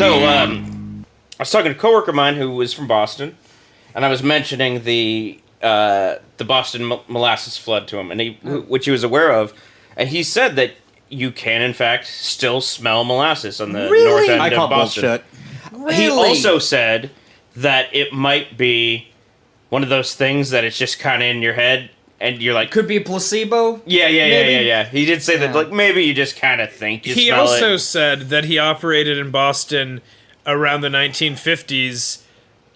So, I was talking to a coworker of mine who was from Boston, and I was mentioning the Boston molasses flood to him, and which he was aware of, and he said that you can, in fact, still smell molasses on the north end I call of Boston. bullshit. Really? He also said that it might be one of those things that it's just kind of in your head, and you're like, Could be a placebo. yeah. He did say that, like, maybe you just kind of think you He smell also it. said that he operated in Boston around the 1950s,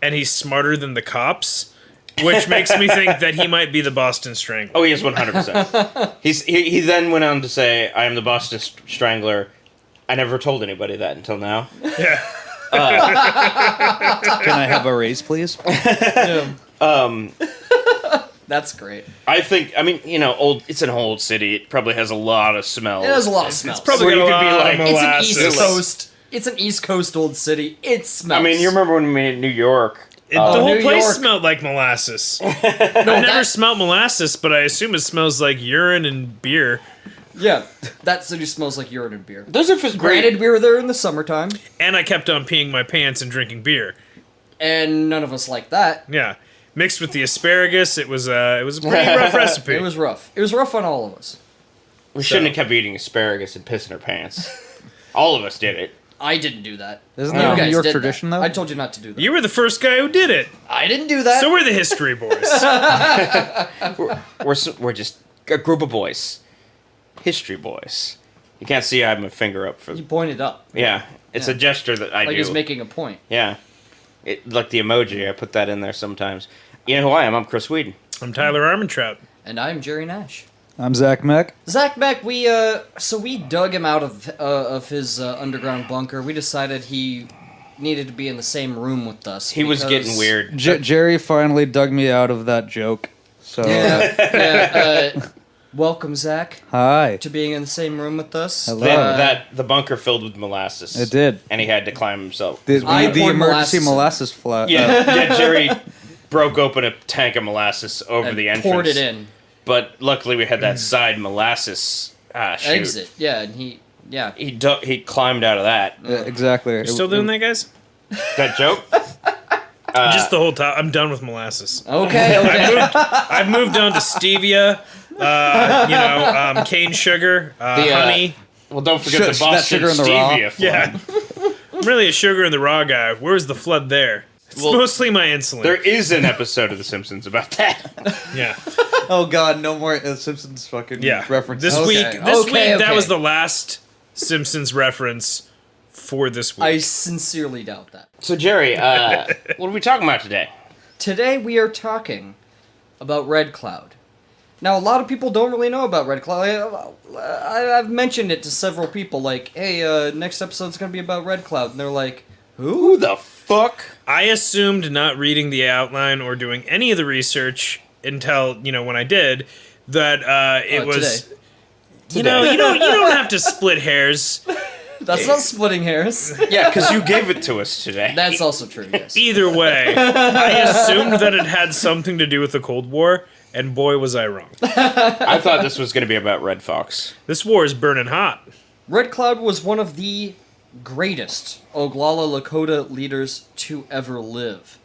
and he's smarter than the cops, which makes me think that he might be the Boston Strangler. Oh, he is 100%. He then went on to say, I am the Boston Strangler. I never told anybody that until now. Yeah. Can I have a raise, please? That's great. I think, I mean, you know, it's an old city. It probably has a lot of smells. It has a lot of smells. Probably Where got you a could be lot like- of It's an molasses. East Coast. It's an East Coast old city. It smells. I mean, you remember when we made New York? The whole New place York. smelled like molasses. I've never smelled molasses, but I assume it smells like urine and beer. Yeah, that city smells like urine and beer. Those are great. Granted, we were there in the summertime, And I kept on peeing my pants and drinking beer. and none of us liked that. Yeah. Mixed with the asparagus, it was a pretty rough recipe. It was rough. It was rough on all of us. We shouldn't have kept eating asparagus and pissing our pants. All of us did it. I didn't do that. Isn't You that a guys New York did tradition, that. though? I told you not to do that. You were the first guy who did it. I didn't do that. So we're the History Boys. We're just a group of boys. History boys. You can't see I have my finger up for... You pointed up. Yeah, it's Yeah. a gesture that I Like do. he's making a point. Yeah. Like the emoji, I put that in there sometimes. You know who I am? I'm Chris Whedon. I'm Tyler Armentrout. And I'm Jerry Nash. I'm Zach Mack. Zach Beck, we dug him out of his underground bunker. We decided he needed to be in the same room with us. He was getting weird. Jerry finally dug me out of that joke. So, Welcome, Zach, hi. to being in the same room with us. Hello. The bunker filled with molasses. It did. And he had to climb himself. The I poured emergency molasses molasses flat. Yeah, Jerry broke open a tank of molasses over and the entrance. poured it in. But luckily we had that side molasses chute. Exit. Yeah, and he He climbed out of that. Exactly. You still doing that, guys? That joke? Just the whole time. I'm done with molasses. Okay. I've moved on to stevia, cane sugar, honey. Well, don't forget the That Boston sugar in the raw. stevia flood. Yeah. I'm really a sugar and the raw guy. Where's the flood there? It's Well, mostly my insulin. There is an episode of The Simpsons about that. Yeah. Oh god, no more Simpsons fucking Yeah. references. This week, that Okay. was the last Simpsons reference for this week. I sincerely doubt that. So, Jerry, what are we talking about today? Today we are talking about Red Cloud. Now, a lot of people don't really know about Red Cloud. I've mentioned it to several people, like, hey, next episode's gonna be about Red Cloud. And they're like, Who the fuck? I assumed not reading the outline or doing any of the research until, when I did, that it was... today. You don't have to split hairs. That's not splitting hairs. Yeah, because you gave it to us today. That's also true, yes. Either way, I assumed that it had something to do with the Cold War, and boy was I wrong. I thought this was going to be about Red Fox. This war is burning hot. Red Cloud was one of the greatest Oglala Lakota leaders to ever live.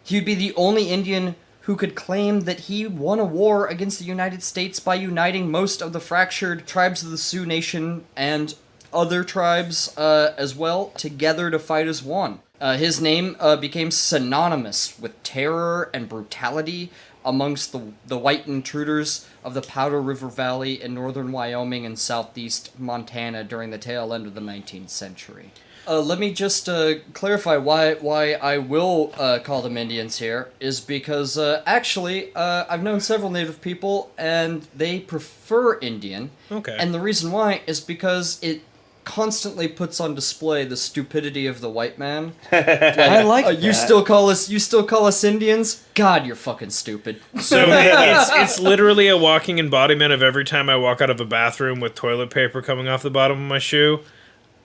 He would be the only Indian who could claim that he won a war against the United States by uniting most of the fractured tribes of the Sioux Nation and other tribes as well together to fight as one. His name became synonymous with terror and brutality amongst the white intruders of the Powder River Valley in northern Wyoming and southeast Montana during the tail end of the 19th century. Let me just clarify why I will call them Indians here, is because actually I've known several Native people and they prefer Indian. Okay. And the reason why is because it constantly puts on display the stupidity of the white man. I like that. You still call us Indians? God, you're fucking stupid. So it's literally a walking embodiment of every time I walk out of a bathroom with toilet paper coming off the bottom of my shoe.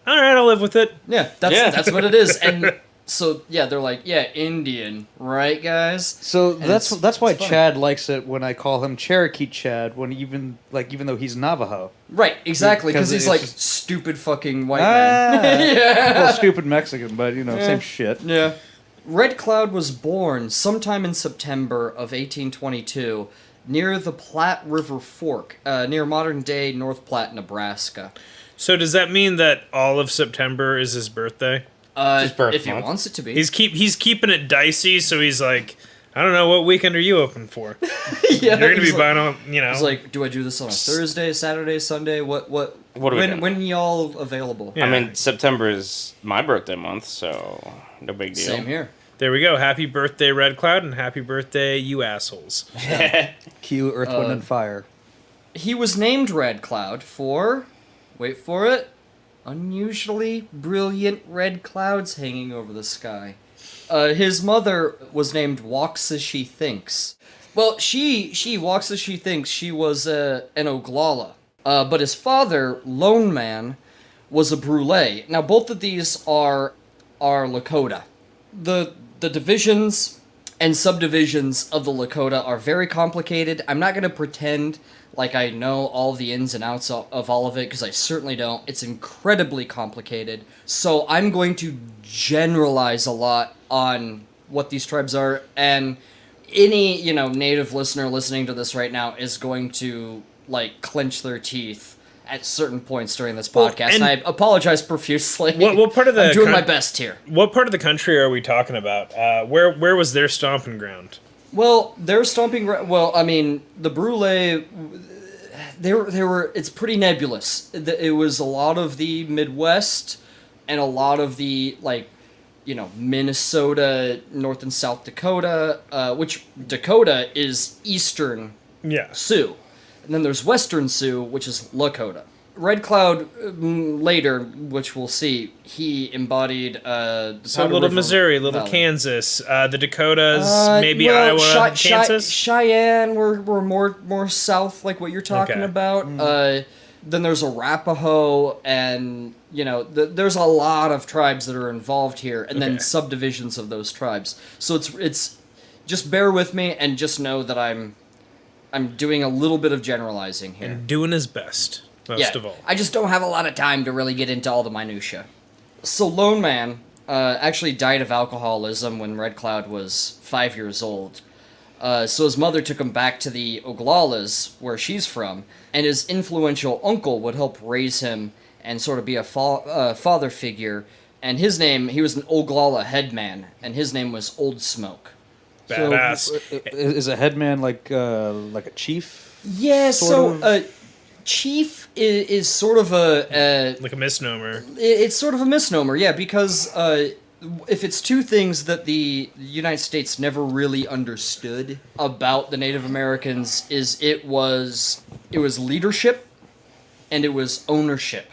All right, I'll live with it. Yeah, that's what it is. And So yeah, they're like, yeah, Indian, right, guys? So And that's why it's funny. Chad likes it when I call him Cherokee Chad, when even though he's Navajo. Right, exactly, because Because he's it's like just- stupid fucking white man. Well, stupid Mexican, but same shit. Yeah. Red Cloud was born sometime in September of 1822 near the Platte River Fork, near modern-day North Platte, Nebraska. So does that mean that all of September is his birthday? His birth if he month. wants it to be. He's keeping it dicey, so he's like, I don't know, what weekend are you open for? Yeah, You're gonna be he's buying on, you know. He's like, do I do this on a Thursday, Saturday, Sunday? What What are we doing? when y'all available? Yeah. I mean, September is my birthday month, so no big deal. Same here. There we go. Happy birthday, Red Cloud, and happy birthday, you assholes. Cue Earth, Wind, and Fire. He was named Red Cloud for, wait for it, unusually brilliant red clouds hanging over the sky. His mother was named Walks As She Thinks. Well, she walks as she thinks. She was an Oglala. But his father, Lone Man, was a Brule. Now, both of these are Lakota. The divisions and subdivisions of the Lakota are very complicated. I'm not going to pretend like I know all the ins and outs of all of it, because I certainly don't. It's incredibly complicated. So I'm going to generalize a lot on what these tribes are, and any, native listener listening to this right now is going to, clench their teeth at certain points during this Well, podcast, and- and I apologize profusely. What part of the I'm doing coun- my best here. What part of the country are we talking about? Where was their stomping ground? Well, they're stomping. Well, I mean, the Brule, they were. It's pretty nebulous. It was a lot of the Midwest, and a lot of the Minnesota, North and South Dakota. Which Dakota is Eastern Yeah. Sioux, and then there's Western Sioux, which is Lakota. Red Cloud later, which we'll see, he embodied the So Powder little River Missouri, little Valley. Kansas, the Dakotas, maybe Iowa, Kansas. Cheyenne were more south, like what you're talking Okay. about. Then there's Arapaho, and there's a lot of tribes that are involved here, and then Okay. subdivisions of those tribes. So it's just bear with me and just know that I'm doing a little bit of generalizing here. Doing his best, most of all. I just don't have a lot of time to really get into all the minutia. So Lone Man actually died of alcoholism when Red Cloud was 5 years old. So his mother took him back to the Oglalas, where she's from, and his influential uncle would help raise him and sort of be a father figure. And he was an Oglala headman, and his name was Old Smoke. Badass. So, is a headman like a chief? Yeah, Sort of. Chief is sort of Like a misnomer. it's sort of a misnomer, yeah, because if it's two things that the United States never really understood about the Native Americans, is it was leadership and it was ownership.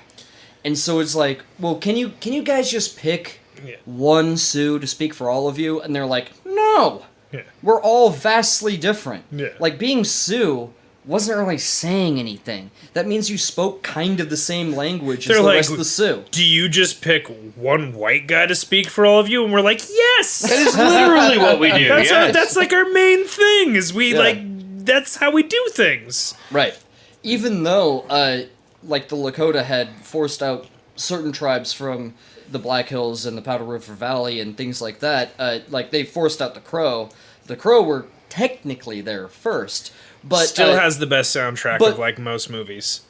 And so it's like, well, can you guys just pick Yeah. one Sioux to speak for all of you? And they're like, no. Yeah. We're all vastly different. Yeah. Like, being Sioux wasn't really saying anything. That means you spoke kind of the same language They're as the like, rest of the Sioux. Do you just pick one white guy to speak for all of you? And we're like, yes! That is literally what we do. That's, yes. that's like our main thing, is we, Yeah. that's how we do things. Right. Even though, the Lakota had forced out certain tribes from the Black Hills and the Powder River Valley and things like that, they forced out the Crow. The Crow were technically there first, but Still has the best soundtrack but- of, most movies.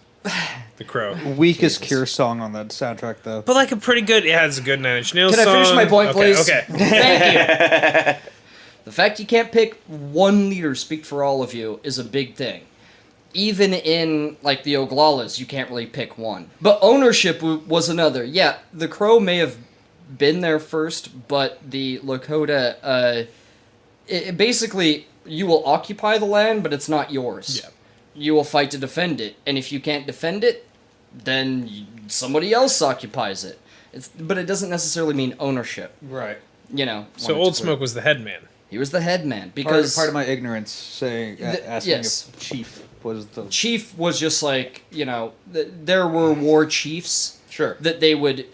The Crow. Weakest Cure song on that soundtrack, though. But, a pretty good, it has a good Nine Inch Nails Can I song. finish my point, Okay, please? Okay. Thank you. The fact you can't pick one leader to speak for all of you is a big thing. Even in, the Oglalas, you can't really pick one. But ownership was another. Yeah, the Crow may have been there first, but the Lakota, basically, you will occupy the land, but it's not yours. Yeah. You will fight to defend it, and if you can't defend it, then somebody else occupies it. But it doesn't necessarily mean ownership. Right. So Old Smoke was the head man. He was the head man, Part because of my ignorance saying asking yes. if chief was the chief was just there were war chiefs sure. that they would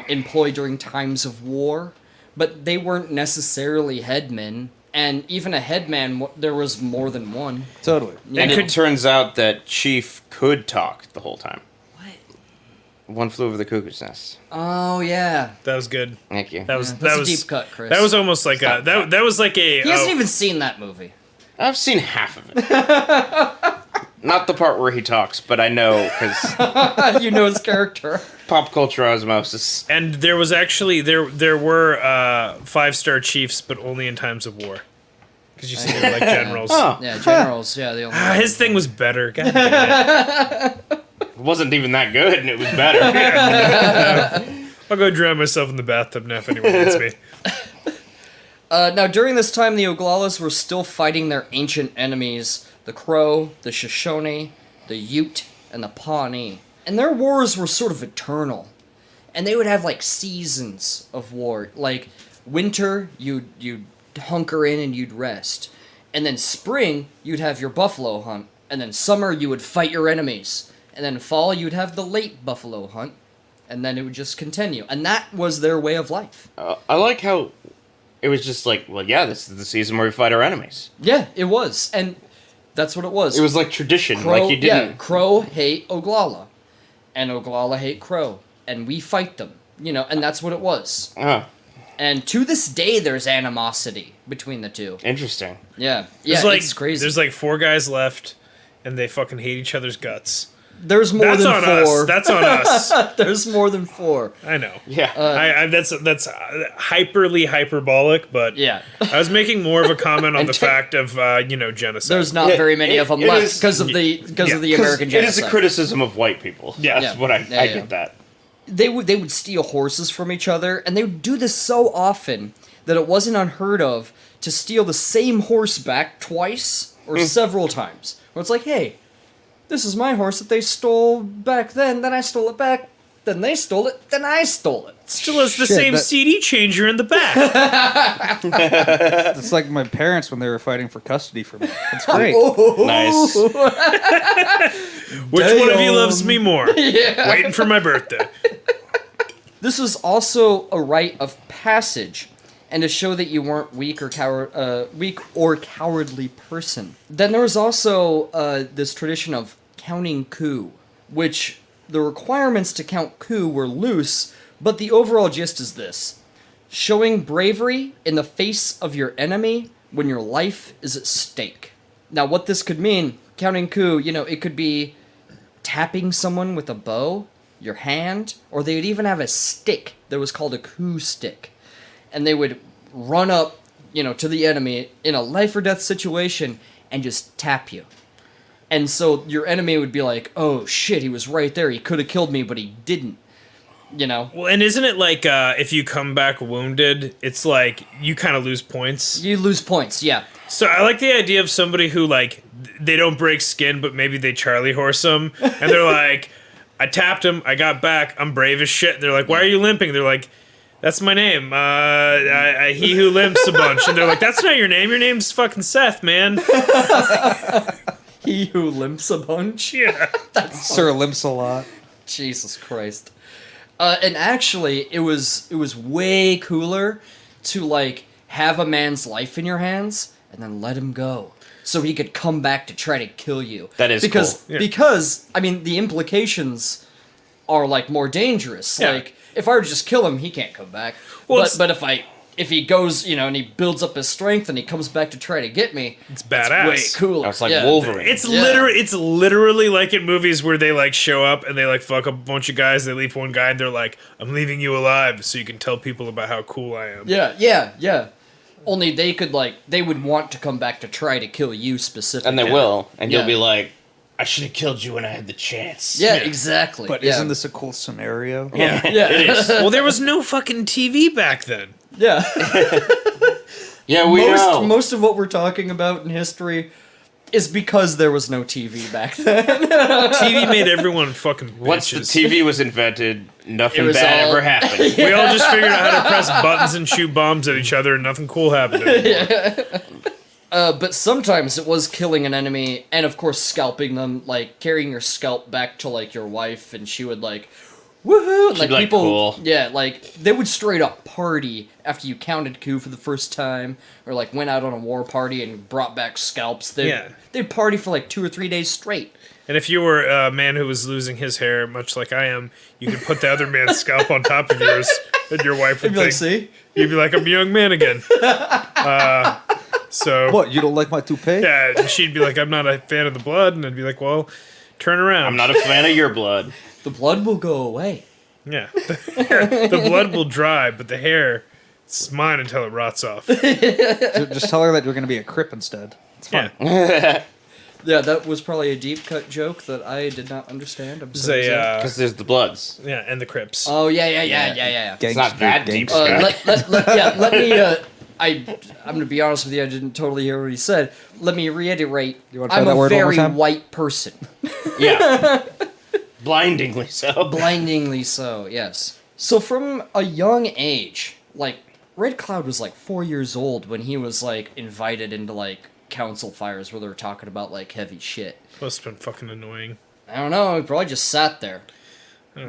employ during times of war, but they weren't necessarily headmen. And even a headman, there was more than one. Totally. And it turns out that Chief could talk the whole time. One Flew Over the Cuckoo's Nest. Oh yeah, That was good. Thank you. That was that's that a was deep cut, Chris. That was almost like a that was like a. He hasn't even seen that movie. I've seen half of it. Not the part where he talks, but I know because You know his character. pop culture osmosis. And there was actually there were 5-star chiefs, but only in times of war. Because you see, they were like generals. Oh, Yeah, generals. Yeah, the only. His thing was better. God damn it. it wasn't even that good, and it was better. I'll go drown myself in the bathtub now if anyone needs me. Now, during this time, the Oglalas were still fighting their ancient enemies, the Crow, the Shoshone, the Ute, and the Pawnee. And their wars were sort of eternal. And they would have, like, seasons of war. Like, winter, you'd hunker in and you'd rest. And then spring, you'd have your buffalo hunt. And then summer, you would fight your enemies. And then fall, you'd have the late buffalo hunt. And then it would just continue. And that was their way of life. I like how it was just like, well, yeah, this is the season where we fight our enemies. Yeah, it was. And that's what it was. It was like tradition, Crow, like you didn't. Yeah, Crow hate Oglala. And Oglala hate Crow. And we fight them. You know, and that's what it was. Oh, And to this day, there's animosity between the two. interesting. Yeah. There's Yeah, like, it's crazy. There's like 4 guys left, and they fucking hate each other's guts. There's more That's than on 4. us. That's on us. There's more than 4. I know. Yeah. I that's hyperbolic, but Yeah. I was making more of a comment on And the fact of genocide. There's not Yeah, very many of them it left is- because of the American It genocide. is a criticism of white people. Yeah. That's Yeah. what I Yeah. get that. They would steal horses from each other, and they would do this so often that it wasn't unheard of to steal the same horse back twice or several times. Where it's like, hey, this is my horse that they stole back then I stole it back, then they stole it, then I stole it. Still has the Shit, same that- CD changer in the back. It's like my parents when they were fighting for custody for me. It's great. Nice. Which one of you Damn. loves me more? Yeah. Waiting for my birthday. This was also a rite of passage, and to show that you weren't weak or cowardly person. Then there was also this tradition of counting coup, which the requirements to count coup were loose, but the overall gist is this: showing bravery in the face of your enemy when your life is at stake. Now, what this could mean, counting coup, it could be tapping someone with a bow, your hand, or they would even have a stick that was called a coup stick. And they would run up, to the enemy in a life or death situation and just tap you. And so your enemy would be like, oh shit, he was right there. He could have killed me, but he didn't. Well, and isn't it like if you come back wounded, it's like you kind of lose points? You lose points, yeah. So I like the idea of somebody who like they don't break skin, but maybe they Charlie horse them, and they're like, I tapped him, I got back, I'm brave as shit. They're like, why are you limping? They're like, that's my name. He who limps a bunch. And they're like, that's not your name. Your name's fucking Seth, man. He who limps a bunch? Yeah. Sir limps a lot. Jesus Christ. And actually, it was way cooler to, like, have a man's life in your hands and then let him go. So he could come back to try to kill you. That is because, cool. Yeah. Because, I mean, the implications are, like, more dangerous. Yeah. Like, if I were to just kill him, he can't come back. Well, but if he goes, and he builds up his strength and he comes back to try to get me, It's badass. way cooler. It's like Yeah. Wolverine. It's Yeah. literally like in movies where they like show up and they like fuck up a bunch of guys, they leave one guy and they're like, I'm leaving you alive so you can tell people about how cool I am. Yeah. Only they would want to come back to try to kill you specifically. and they will. And Yeah. you'll be like, I should have killed you when I had the chance. Yeah, exactly. But yeah. isn't this a cool scenario? Yeah. Yeah. It is. Well, there was no fucking TV back then. Yeah. Yeah, we know. Most of what we're talking about in history is because there was no TV back then. TV made everyone fucking bitches. Once the TV was invented, nothing It was bad all- ever happened. We all just figured out how to press buttons and shoot bombs at each other and nothing cool happened anymore. But sometimes it was killing an enemy and, of course, scalping them, like carrying your scalp back to, like, your wife, and she would, like, woohoo! And, She'd be like, people, cool. yeah, like they would straight up party after you counted coup for the first time, or like went out on a war party and brought back scalps. They'd party for like 2 or 3 days straight. And if you were a man who was losing his hair, much like I am, you could put the other man's scalp on top of yours, and your wife would They'd be think, like, see? you'd be like, I'm a young man again. So What, you don't like my toupee? yeah, and she'd be like, I'm not a fan of the blood, and I'd be like, well, turn around. I'm not a fan of your blood. The blood will go away. Yeah, the blood will dry, but the hair, it's mine until it rots off. Just tell her that you're going to be a Crip instead. It's fine. Yeah, Yeah, that was probably a deep cut joke that I did not understand. I'm It's sorry. Zach. Because there's the Bloods. yeah, and the Crips. Oh yeah. It's not that deep. Let me. I'm gonna be honest with you. I didn't totally hear what he said. Let me reiterate. You wanna try I'm that a word one more very time? white person. Yeah. Blindingly so. Blindingly so. Yes. So from a young age, like Red Cloud was like 4 years old when he was like invited into like council fires where they were talking about like heavy shit. Must have been fucking annoying. I don't know. He probably just sat there.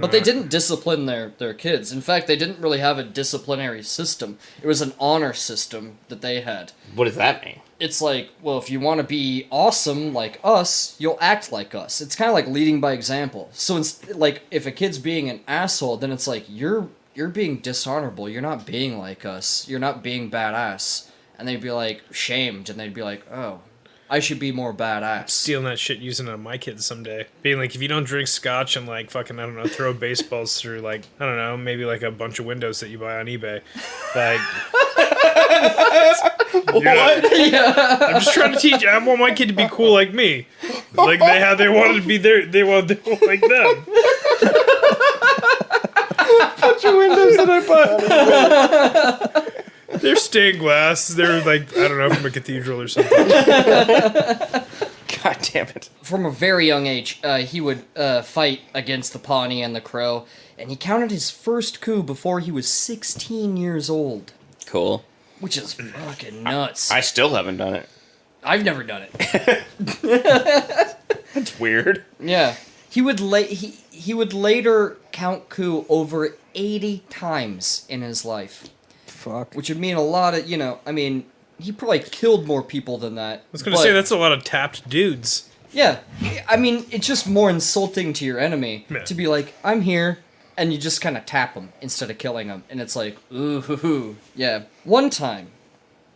But they didn't discipline their kids. In fact, they didn't really have a disciplinary system. It was an honor system that they had. What does that mean? It's like, well, if you want to be awesome like us, you'll act like us. It's kind of like leading by example. So it's like if a kid's being an asshole, then it's like you're being dishonorable. You're not being like us. You're not being badass. And they'd be like shamed, and they'd be like, oh, I should be more badass. Stealing that shit, using it on my kids someday. Being like, if you don't drink scotch and like fucking, I don't know, throw baseballs through like, I don't know, maybe like a bunch of windows that you buy on eBay. Like, I'm just trying to teach. I want my kid to be cool like me. Like they wanted to be there. They wanted to be like them. Bunch of windows that I bought. They're stained glass. They're like, I don't know, from a cathedral or something. God damn it. From a very young age, he would fight against the Pawnee and the Crow, and he counted his first coup before he was 16 years old, Cool. which is fucking nuts. I still haven't done it. I've never done it. That's weird. Yeah, he would he would later count coup over 80 times in his life, Fuck. which would mean a lot of, I mean, he probably killed more people than that. I was gonna say that's a lot of tapped dudes. Yeah, I mean, it's just more insulting to your enemy Yeah. to be like, I'm here, and you just kind of tap them instead of killing them, and it's like, ooh, hoo, hoo. Yeah. One time,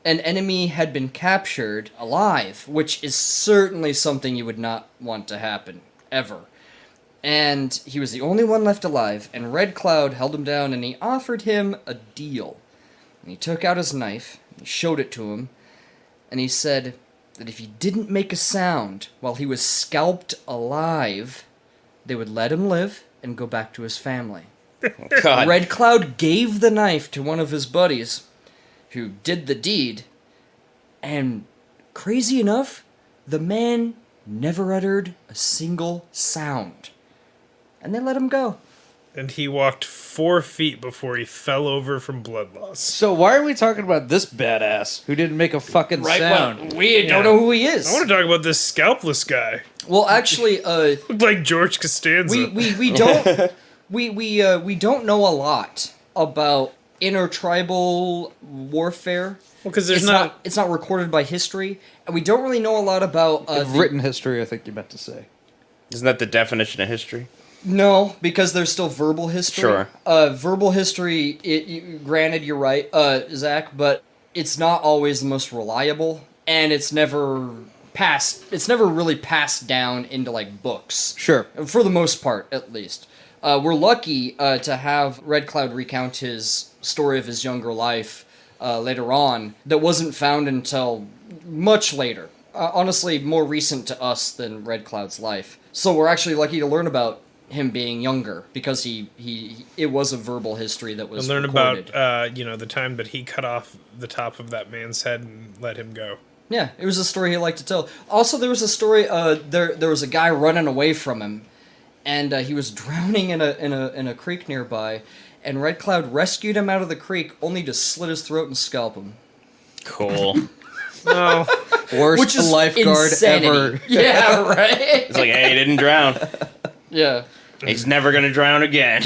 an enemy had been captured alive, which is certainly something you would not want to happen, ever. And he was the only one left alive, and Red Cloud held him down, and he offered him a deal. And he took out his knife, he showed it to him, and he said that if he didn't make a sound while he was scalped alive, they would let him live and go back to his family. God. Red Cloud gave the knife to one of his buddies, who did the deed, and crazy enough, the man never uttered a single sound. And they let him go. And he walked 4 feet before he fell over from blood loss. So why are we talking about this badass who didn't make a fucking sound? Well, we don't know who he is. I want to talk about this scalpless guy. Well, actually, Looked like George Costanza. we don't we don't know a lot about intertribal warfare. Well, because there's It's not recorded by history, and we don't really know a lot about Written history, I think you meant to say. Isn't that the definition of history? No, because there's still verbal history. Sure. Verbal history. Granted, you're right, Zach, but it's not always the most reliable, and it's never really passed down into like books. Sure. For the most part, at least. We're lucky to have Red Cloud recount his story of his younger life later on that wasn't found until much later. Honestly, more recent to us than Red Cloud's life. So we're actually lucky to learn about him being younger because it was a verbal history that was and learn recorded. about the time that he cut off the top of that man's head and let him go. Yeah, it was a story he liked to tell. Also, there was a story. There was a guy running away from him, and he was drowning in a creek nearby. And Red Cloud rescued him out of the creek, only to slit his throat and scalp him. Cool. No, Worst Which is lifeguard insanity. ever. Yeah, right. It's like, hey, he didn't drown. Yeah. He's never gonna drown again.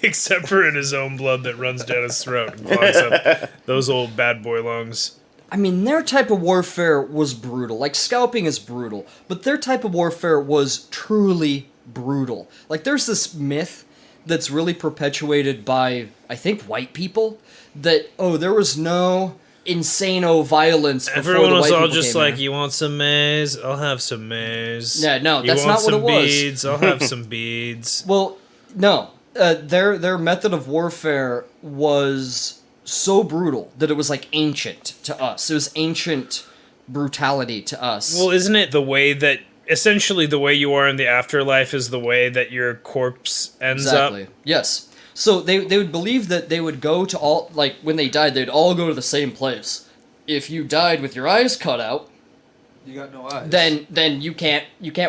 Except for in his own blood that runs down his throat and clogs up those old bad boy lungs. I mean, their type of warfare was brutal. Like, scalping is brutal, but their type of warfare was truly brutal. Like, there's this myth that's really perpetuated by, I think, white people, that, there was no insano violence before Everyone the was white all people just came like, here. you want some maize? I'll have some maize. Yeah, no, You that's want not what some it was. beads? I'll have some beads. Well, no. Their method of warfare was so brutal that it was like ancient to us. It was ancient brutality to us. Well, isn't it the way that essentially the way you are in the afterlife is the way that your corpse ends exactly. up? Yes. So they would believe that they would go to all, like, when they died, they'd all go to the same place. If you died with your eyes cut out, You got no eyes. then you can't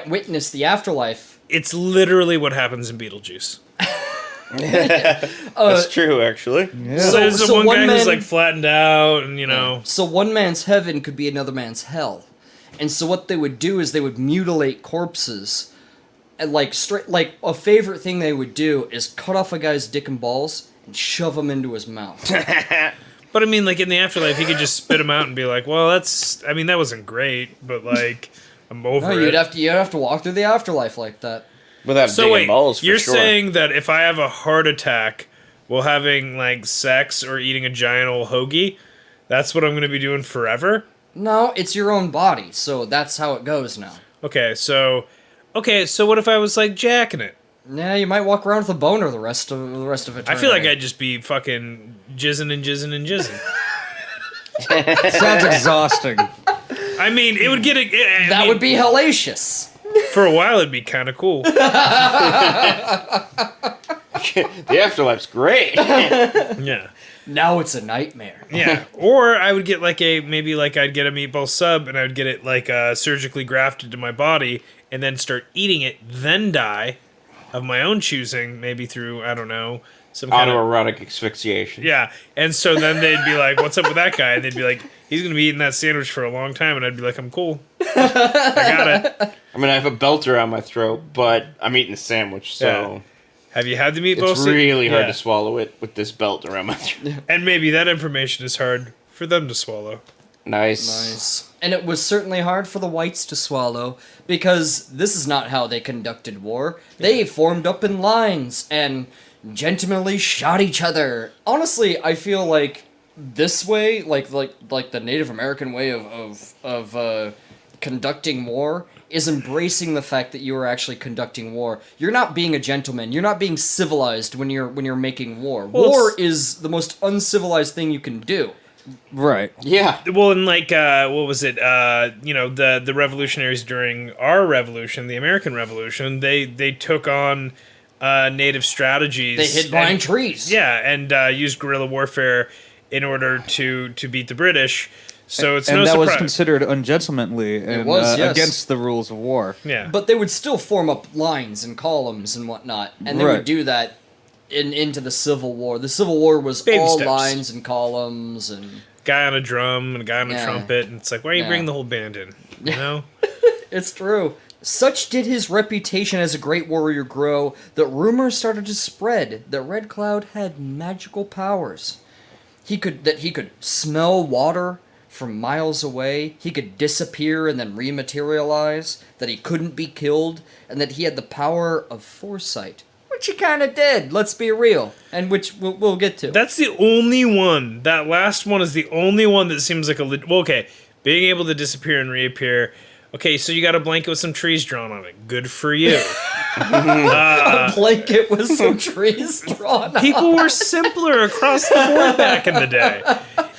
witness the afterlife. It's literally what happens in Beetlejuice. That's true, actually. Yeah. So there's the so one one guy man- who's like flattened out, and you know. So one man's heaven could be another man's hell. And so what they would do is they would mutilate corpses. And like a favorite thing they would do is cut off a guy's dick and balls and shove them into his mouth. But I mean, like in the afterlife, he could just spit him out and be like, "Well, that wasn't great, but like, I'm over No, it." you'd have to walk through the afterlife like that. Without So digging wait, balls, for you're sure. saying that if I have a heart attack while having like sex or eating a giant old hoagie, that's what I'm going to be doing forever? No, it's your own body, so that's how it goes now. Okay, so what if I was like jacking it? Yeah, you might walk around with a boner the rest of eternity. I feel like I'd just be fucking jizzing and jizzing and jizzing. Sounds exhausting. I mean, it would get that would be hellacious. for a while. It'd be kind of cool. The afterlife's great. Yeah. Now it's a nightmare. Yeah, or I would get I'd get a meatball sub and I would get it surgically grafted to my body and then start eating it, then die of my own choosing, maybe through, I don't know, some kind of... Autoerotic asphyxiation. Yeah, and so then they'd be like, what's up with that guy? And they'd be like, he's going to be eating that sandwich for a long time, and I'd be like, I'm cool. I got it. I mean, I have a belt around my throat, but I'm eating a sandwich, so... Yeah. Have you had the meatball It's sub? really hard Yeah. to swallow it with this belt around my throat. And maybe that information is hard for them to swallow. Nice. And it was certainly hard for the whites to swallow, because this is not how they conducted war. They formed up in lines and gentlemanly shot each other. Honestly, I feel like this way, like the Native American way of conducting war, is embracing the fact that you are actually conducting war. You're not being a gentleman. You're not being civilized when you're making war. Well, War is the most uncivilized thing you can do. Right. Yeah. Well, and what was it? The revolutionaries during our revolution, the American Revolution, they took on native strategies. They hid behind trees. Yeah, and used guerrilla warfare in order to beat the British. So it's and no that surprise. was considered ungentlemanly and was, yes. against the rules of war. Yeah, But they would still form up lines and columns and whatnot, and they Right. would do that into the Civil War. The Civil War was Baby all steps. lines and columns and... guy on a drum and a guy on a Yeah. trumpet, and it's like, why are you Yeah. bringing the whole band in? You know? It's true. Such did his reputation as a great warrior grow that rumors started to spread that Red Cloud had magical powers. He could smell water from miles away, he could disappear and then rematerialize, that he couldn't be killed, and that he had the power of foresight. Which he kind of did, let's be real, and which we'll get to. That's the only one. That last one is the only one that seems like okay, being able to disappear and reappear. Okay, so you got a blanket with some trees drawn on it. Good for you. A blanket with some trees drawn on. People were simpler across the board back in the day.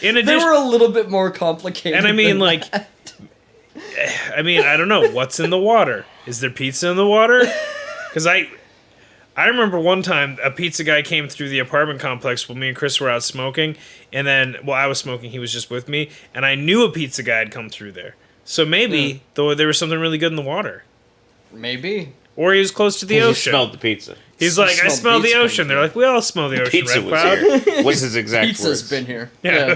In They addition, were a little bit more complicated. and I mean, than I don't know what's in the water. Is there pizza in the water? Because I remember one time a pizza guy came through the apartment complex when me and Chris were out smoking, and then I was smoking, he was just with me, and I knew a pizza guy had come through there. So maybe though there was something really good in the water, maybe. or he was close to the He ocean. smelled the pizza. He's like, I smelled smell the pizza ocean. They're like, we all smell the ocean. Pizza Red was Cloud. here. Was his exact Pizza's words. been here. Yeah.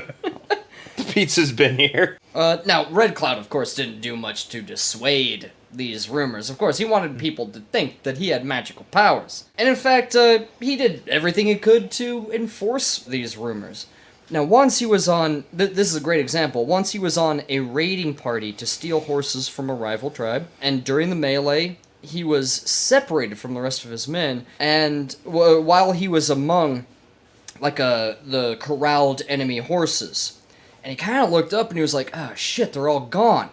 The pizza's been here. Now, Red Cloud, of course, didn't do much to dissuade these rumors. Of course, he wanted people to think that he had magical powers. And in fact, he did everything he could to enforce these rumors. Now, once he was on... this is a great example. Once he was on a raiding party to steal horses from a rival tribe, and during the melee, he was separated from the rest of his men, and while he was among, like, the corralled enemy horses, and he kind of looked up and he was like, oh shit, they're all gone.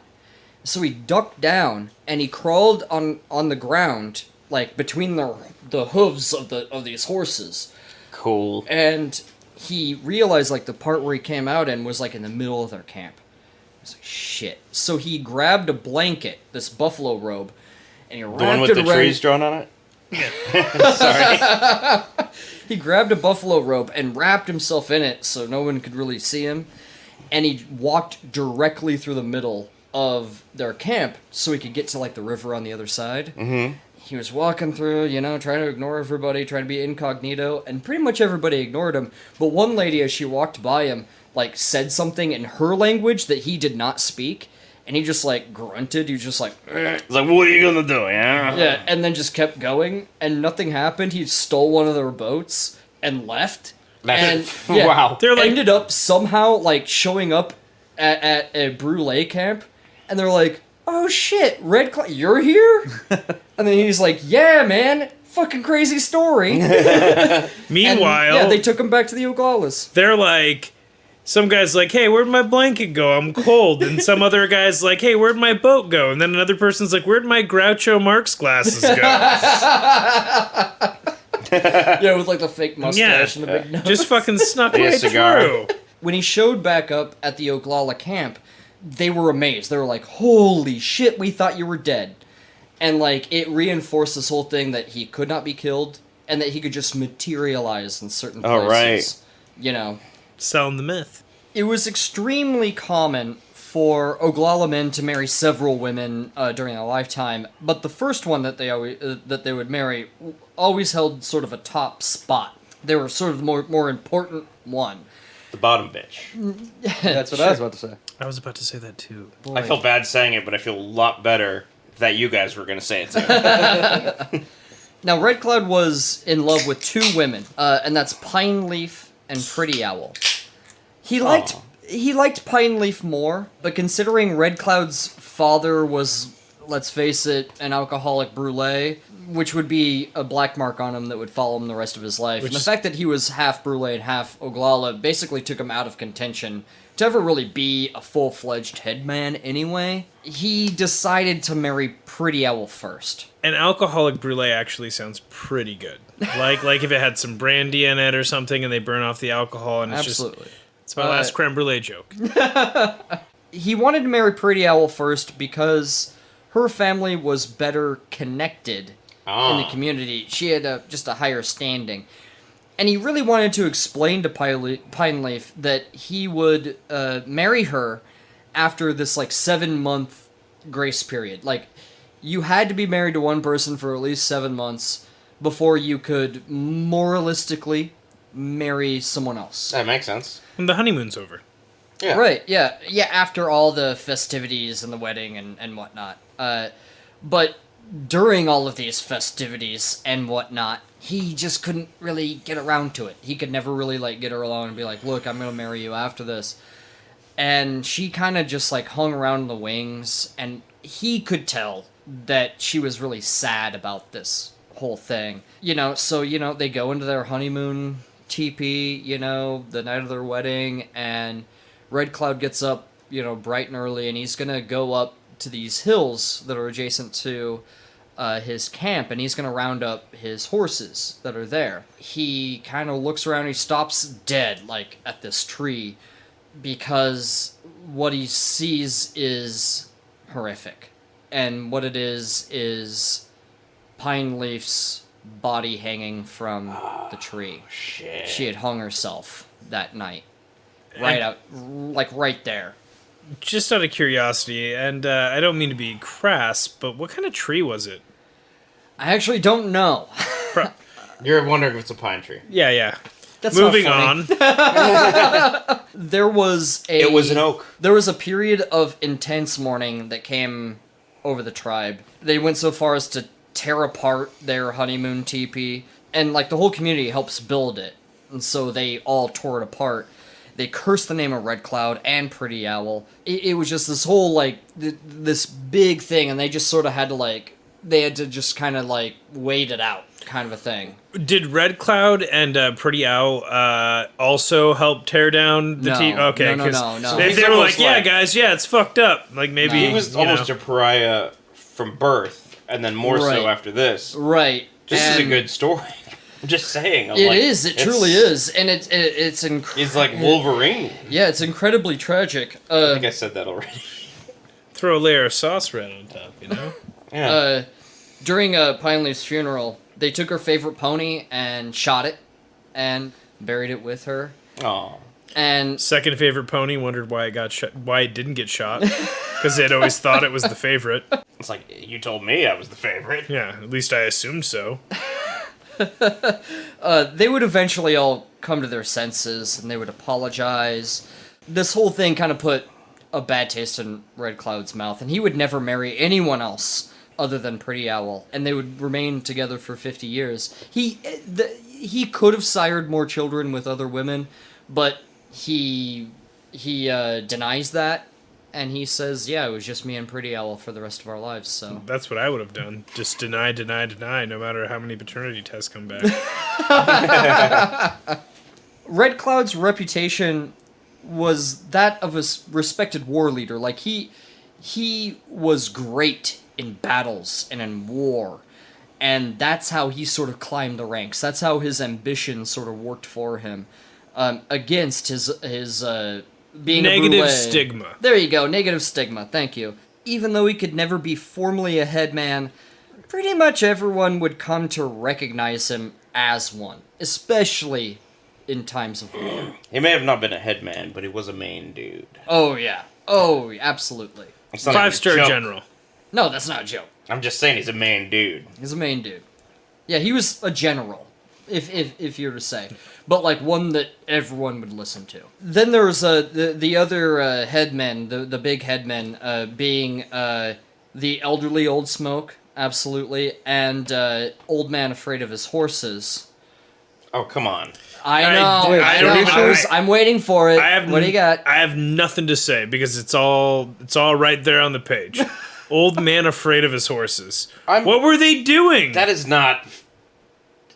So he ducked down, and he crawled on the ground, like, between the hooves of these horses. Cool. And he realized, like, the part where he came out in was, like, in the middle of their camp. He was like, shit. So he grabbed a blanket, this buffalo robe, and he wrapped it around... The one with the trees drawn on it? Sorry. He grabbed a buffalo robe and wrapped himself in it so no one could really see him. And he walked directly through the middle of their camp so he could get to, like, the river on the other side. Mm-hmm. He was walking through, you know, trying to ignore everybody, trying to be incognito, and pretty much everybody ignored him. But one lady, as she walked by him, like, said something in her language that he did not speak, and he just, like, grunted. He was just like, It's like, what are you gonna do, yeah? Yeah, and then just kept going, and nothing happened. He stole one of their boats and left. Wow. They're like, Ended up somehow, like, showing up at a Brule camp, and they're like, oh shit, Red Cloud, you're here? And then he's like, yeah, man, fucking crazy story. meanwhile, Yeah, they took him back to the Oglalas. they're like, some guy's like, hey, where'd my blanket go? I'm cold. And some other guy's like, hey, where'd my boat go? And then another person's like, where'd my Groucho Marx glasses go? Yeah, with, like, the fake mustache and the big nose. Just fucking snuck Yeah, right cigar. through. When he showed back up at the Oglala camp, they were amazed. They were like, holy shit, we thought you were dead. And, like, it reinforced this whole thing that he could not be killed and that he could just materialize in certain places. Oh, right. You know, Selling the myth. it was extremely common for Oglala men to marry several women during their lifetime, but the first one that they would marry always held sort of a top spot. They were sort of the more important one. The bottom bitch. That's what I was about to say. I was about to say that too. I feel bad saying it, but I feel a lot better that you guys were gonna say it too. Now, Red Cloud was in love with two women, and that's Pine Leaf and Pretty Owl. He liked Pine Leaf more, but considering Red Cloud's father was, let's face it, an alcoholic Brule, which would be a black mark on him that would follow him the rest of his life, and the fact that he was half Brule and half Oglala basically took him out of contention to ever really be a full-fledged headman anyway. He decided to marry Pretty Owl first. An alcoholic brulee actually sounds pretty good. Like if it had some brandy in it or something and they burn off the alcohol and it's Absolutely. just... It's my last creme brulee joke. He wanted to marry Pretty Owl first because her family was better connected in the community. She had just a higher standing. And he really wanted to explain to Pine Leaf that he would marry her after this, like, 7-month grace period. Like, you had to be married to one person for at least 7 months before you could moralistically marry someone else. That makes sense. And the honeymoon's over. Yeah. Right, yeah. Yeah, after all the festivities and the wedding and whatnot. But during all of these festivities and whatnot, he just couldn't really get around to it. He could never really, like, get her alone and be like, look, I'm gonna marry you after this. And she kind of just, like, hung around in the wings, and he could tell that she was really sad about this whole thing. You know, so, you know, they go into their honeymoon teepee, you know, the night of their wedding, and Red Cloud gets up, you know, bright and early, and he's gonna go up to these hills that are adjacent to his camp, and he's gonna round up his horses that are there. He kind of looks around, he stops dead, like, at this tree, because what he sees is horrific. And what it is Pine Leaf's body hanging from the tree. Shit. She had hung herself that night. Right there. Just out of curiosity, and I don't mean to be crass, but what kind of tree was it? I actually don't know. You're wondering if it's a pine tree. Yeah. That's Moving not funny. on. There was It was an oak. There was a period of intense mourning that came over the tribe. They went so far as to tear apart their honeymoon teepee, and like the whole community helps build it, and so they all tore it apart. They cursed the name of Red Cloud and Pretty Owl. It was just this whole like this big thing, and they just sort of had to just kind of like wait it out, kind of a thing. Did Red Cloud and Pretty Owl also help tear down the No. team? Okay, No. 'cause So if he's they were almost like, yeah, like- guys, yeah, it's fucked up. Like maybe He was you know. almost a pariah from birth, and then more Right. so after this. Right. This is a And good story. I'm just saying. It is. It truly is, and it's incredible. He's like Wolverine. Yeah, it's incredibly tragic. I think I said that already. Throw a layer of sauce red on top, you know? Yeah. During Pine Leaf's funeral, they took her favorite pony and shot it, and buried it with her. Aw. And Second favorite pony wondered why it didn't get shot, because they'd always thought it was the favorite. It's like, you told me I was the favorite. Yeah, at least I assumed so. they would eventually all come to their senses, and they would apologize. This whole thing kind of put a bad taste in Red Cloud's mouth, and he would never marry anyone else other than Pretty Owl, and they would remain together for 50 years. He could have sired more children with other women, but he denies that, and he says, yeah, it was just me and Pretty Owl for the rest of our lives, so... That's what I would have done. Just deny, no matter how many paternity tests come back. Red Cloud's reputation was that of a respected war leader. Like, he was great in battles and in war, and that's how he sort of climbed the ranks. That's how his ambition sort of worked for him, against his being Negative a Brule. stigma. There you go, negative stigma. Thank you. Even though he could never be formally a headman, pretty much everyone would come to recognize him as one, especially in times of war. He may have not been a headman, but he was a main dude. Oh, yeah. Oh, absolutely. It's not even a 5-star joke. general. No, that's not a joke. I'm just saying he's a main dude. He's a main dude. Yeah, he was a general, if you were to say. But, like, one that everyone would listen to. Then there was the other headmen, the big headmen, being the elderly Old Smoke, absolutely, and Old Man Afraid of His Horses. Oh, come on. I I- know. wait, I so know. who's- I'm waiting for it. I have What do you got? I have nothing to say because it's all right there on the page. Old man afraid of his horses. What were they doing? That is not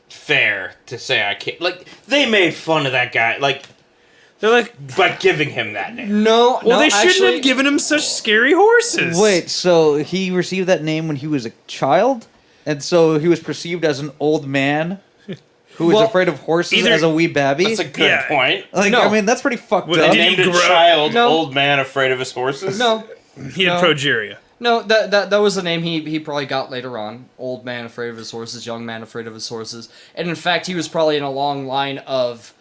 fair to say I can't. Like, they made fun of that guy, like, They're like, by giving him that name. No, well, no, they shouldn't actually, have given him such scary horses. Wait, so he received that name when he was a child? And so he was perceived as an old man who was Well, afraid of horses either- as a wee babby? That's a good Yeah. point. Like, No. I mean, that's pretty fucked Well, up. did he Named a grow- child No. old man afraid of his horses? No, He had No. progeria. no, that was the name he probably got later on. Old man afraid of his horses, young man afraid of his horses, and in fact, he was probably in a long line of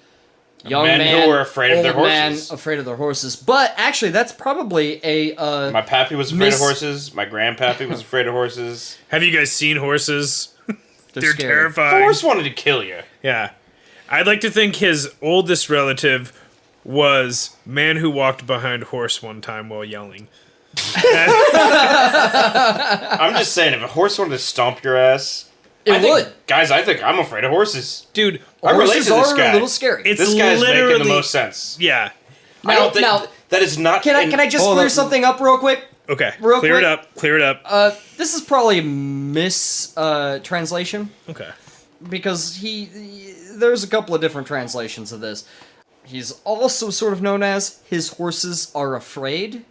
young Men man who were afraid of their old man horses. afraid of their horses. But actually, that's probably a My pappy was afraid Miss- of horses. My grandpappy was afraid of horses. Have you guys seen horses? They're scary. terrifying. Horse wanted to kill you. Yeah. I'd like to think his oldest relative was man who walked behind horse one time while yelling. I'm just saying, if a horse wanted to stomp your ass, It I think- would. Guys, I think I'm afraid of horses. Dude, I relate Horses to this are guy. a little scary. it's This guy's making literally the most sense. Yeah. I don't think now- that is not. Can I just Hold clear up. something up real quick? Okay. Real Clear quick. it up. Clear it up. This is probably a translation. Okay. Because there's a couple of different translations of this. He's also sort of known as his horses are afraid,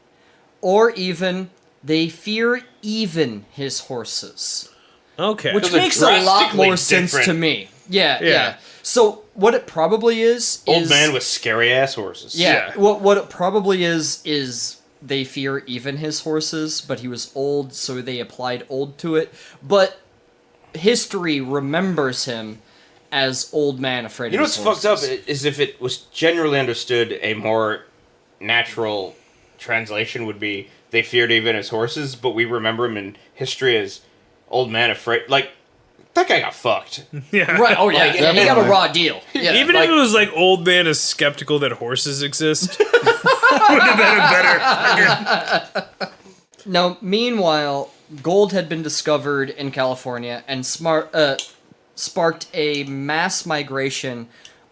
or even they fear even his horses, Okay. which Those are makes a lot drastically more sense to different. me. Yeah. Yeah. So what it probably is Old man with scary ass horses. yeah. Yeah. What it probably is they fear even his horses, but he was old, so they applied old to it. But history remembers him as old man afraid You know of what's his fucked up horses. is if it was generally understood, a more natural translation would be they feared even his horses, but we remember him in history as old man afraid. Like, that guy got fucked. Yeah. Right, oh yeah, Like, he got a definitely. raw deal. Yeah. Even like- if it was like old man is skeptical that horses exist, would have been a better. Now, meanwhile, gold had been discovered in California and sparked a mass migration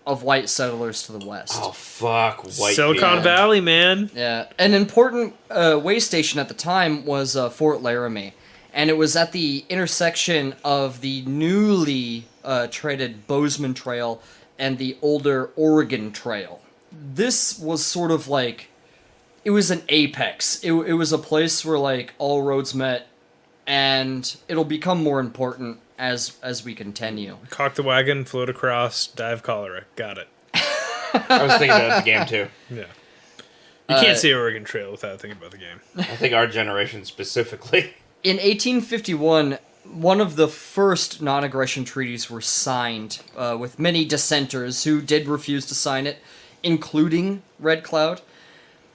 of white settlers to the west. Oh fuck, white Silicon people. Valley, man. Yeah, an important way station at the time was Fort Laramie, and it was at the intersection of the newly treaded Bozeman Trail and the older Oregon Trail. This was sort of like, it was an apex. It was a place where like all roads met, and it'll become more important as we continue. Cock the wagon, float across, die of cholera. Got it. I was thinking about the game too. Yeah. You can't say Oregon Trail without thinking about the game. I think our generation specifically. In 1851, one of the first non-aggression treaties were signed, with many dissenters who did refuse to sign it, including Red Cloud.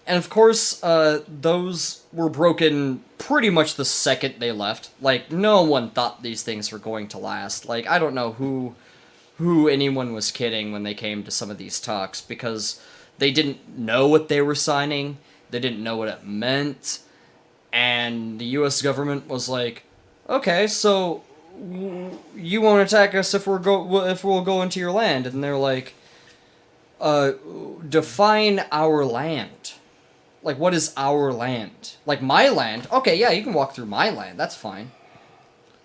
And of course, those were broken pretty much the second they left. Like, no one thought these things were going to last. Like, I don't know who anyone was kidding when they came to some of these talks, because they didn't know what they were signing, they didn't know what it meant, and the U.S. government was like, okay, so you won't attack us if we'll go into your land. And they're like, define our land. Like, what is our land? Like, my land? Okay, yeah, you can walk through my land. That's fine.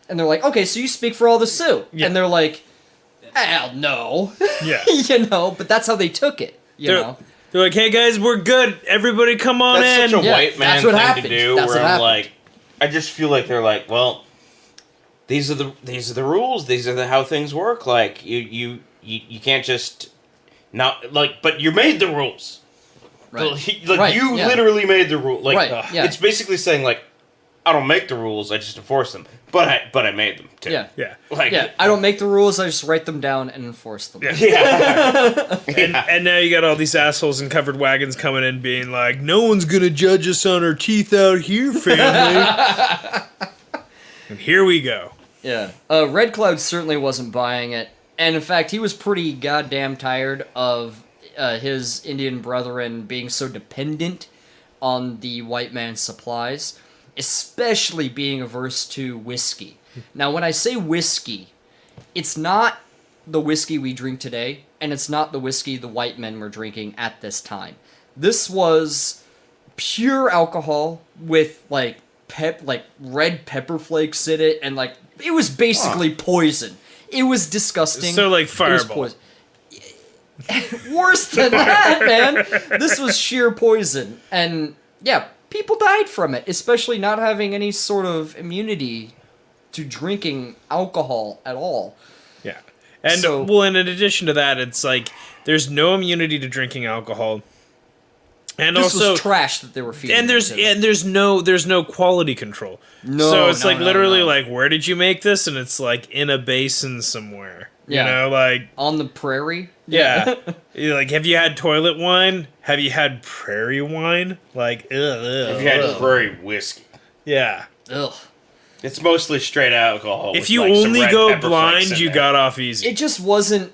And they're like, okay, so you speak for all the Sioux. Yeah. And they're like, hell no. Yeah. You know, but that's how they took it, you know? They're like, hey guys, we're good. Everybody come on That's in. such a Yeah, white man that's what thing happened. to do. That's where what I'm happened. like, I just feel like they're like, well, these are the rules. These are how things work. Like you can't just not like, but you made the rules. Right. Like you yeah. literally made the rule. Like Right, yeah. it's basically saying like, I don't make the rules. I just enforce them. But I made them too. Yeah. Yeah. Like Yeah, I don't make the rules, I just write them down and enforce them. Yeah. yeah. And now you got all these assholes in covered wagons coming in being like, no one's going to judge us on our teeth out here, family. And here we go. Yeah. Red Cloud certainly wasn't buying it. And in fact, he was pretty goddamn tired of his Indian brethren being so dependent on the white man's supplies, especially being averse to whiskey. Now, when I say whiskey, it's not the whiskey we drink today, and it's not the whiskey the white men were drinking at this time. This was pure alcohol with like red pepper flakes in it, and like it was basically poison. It was disgusting. So, like, It was Fireball. poison. Worse than that, man. This was sheer poison, and yeah, people died from it, especially not having any sort of immunity to drinking alcohol at all. Yeah. And, So- well, and in addition to that, it's like, there's no immunity to drinking alcohol. And This also, was trash that they were feeding. and there's no quality control. No, so it's no, like no, literally no. like, where did you make this? And it's like in a basin somewhere. Yeah. You know, like, on the prairie. yeah. You're like, have you had toilet wine? Have you had prairie wine? Like, ugh. If you had prairie whiskey, Yeah. Ugh. it's mostly straight alcohol. If with, you like, some only red go pepper flakes blind, in you there. got off easy. It just wasn't.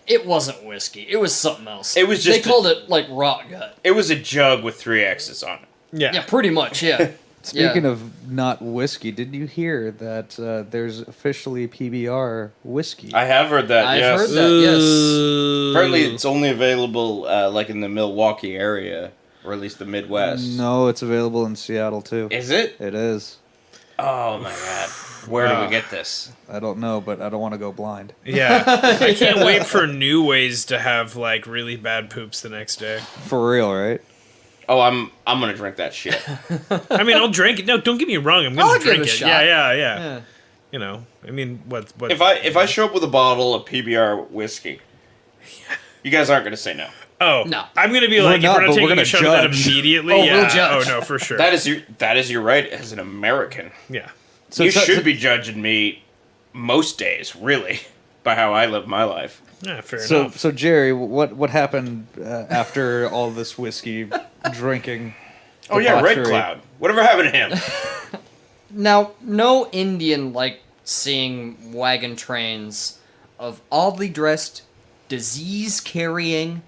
It wasn't whiskey. It was something else. It was just they called it like rot gut. It was a jug with 3 X's on it. yeah. Yeah, pretty much. Yeah. Speaking Yeah. of not whiskey, did you hear that there's officially PBR whiskey? I have heard that. I've yes. heard that. Yes. Apparently, it's only available like in the Milwaukee area, or at least the Midwest. No, it's available in Seattle too. Is it? It is. Oh my god! Where do we get this? I don't know, but I don't want to go blind. Yeah. I can't wait for new ways to have like really bad poops the next day. For real, right? Oh, I'm gonna drink that shit. I mean, I'll drink it. No, don't get me wrong. I'm gonna I'll give drink it a it. shot. Yeah. Yeah. You know, I mean, what? if I show up with a bottle of PBR whiskey, you guys aren't gonna say no. Oh No. I'm gonna be We're like, not, if but we're we're not taking gonna a shot at that judge. immediately, Oh, yeah. we'll judge. Oh no, for sure. That is your right as an American. Yeah. So you so- should so- be judging me most days, really, by how I live my life. Yeah. Fair So, enough. so Jerry, what happened after all this whiskey drinking? Oh yeah, Red debauchery? Cloud. Whatever happened to him? Now, no Indian liked seeing wagon trains of oddly dressed, disease-carrying,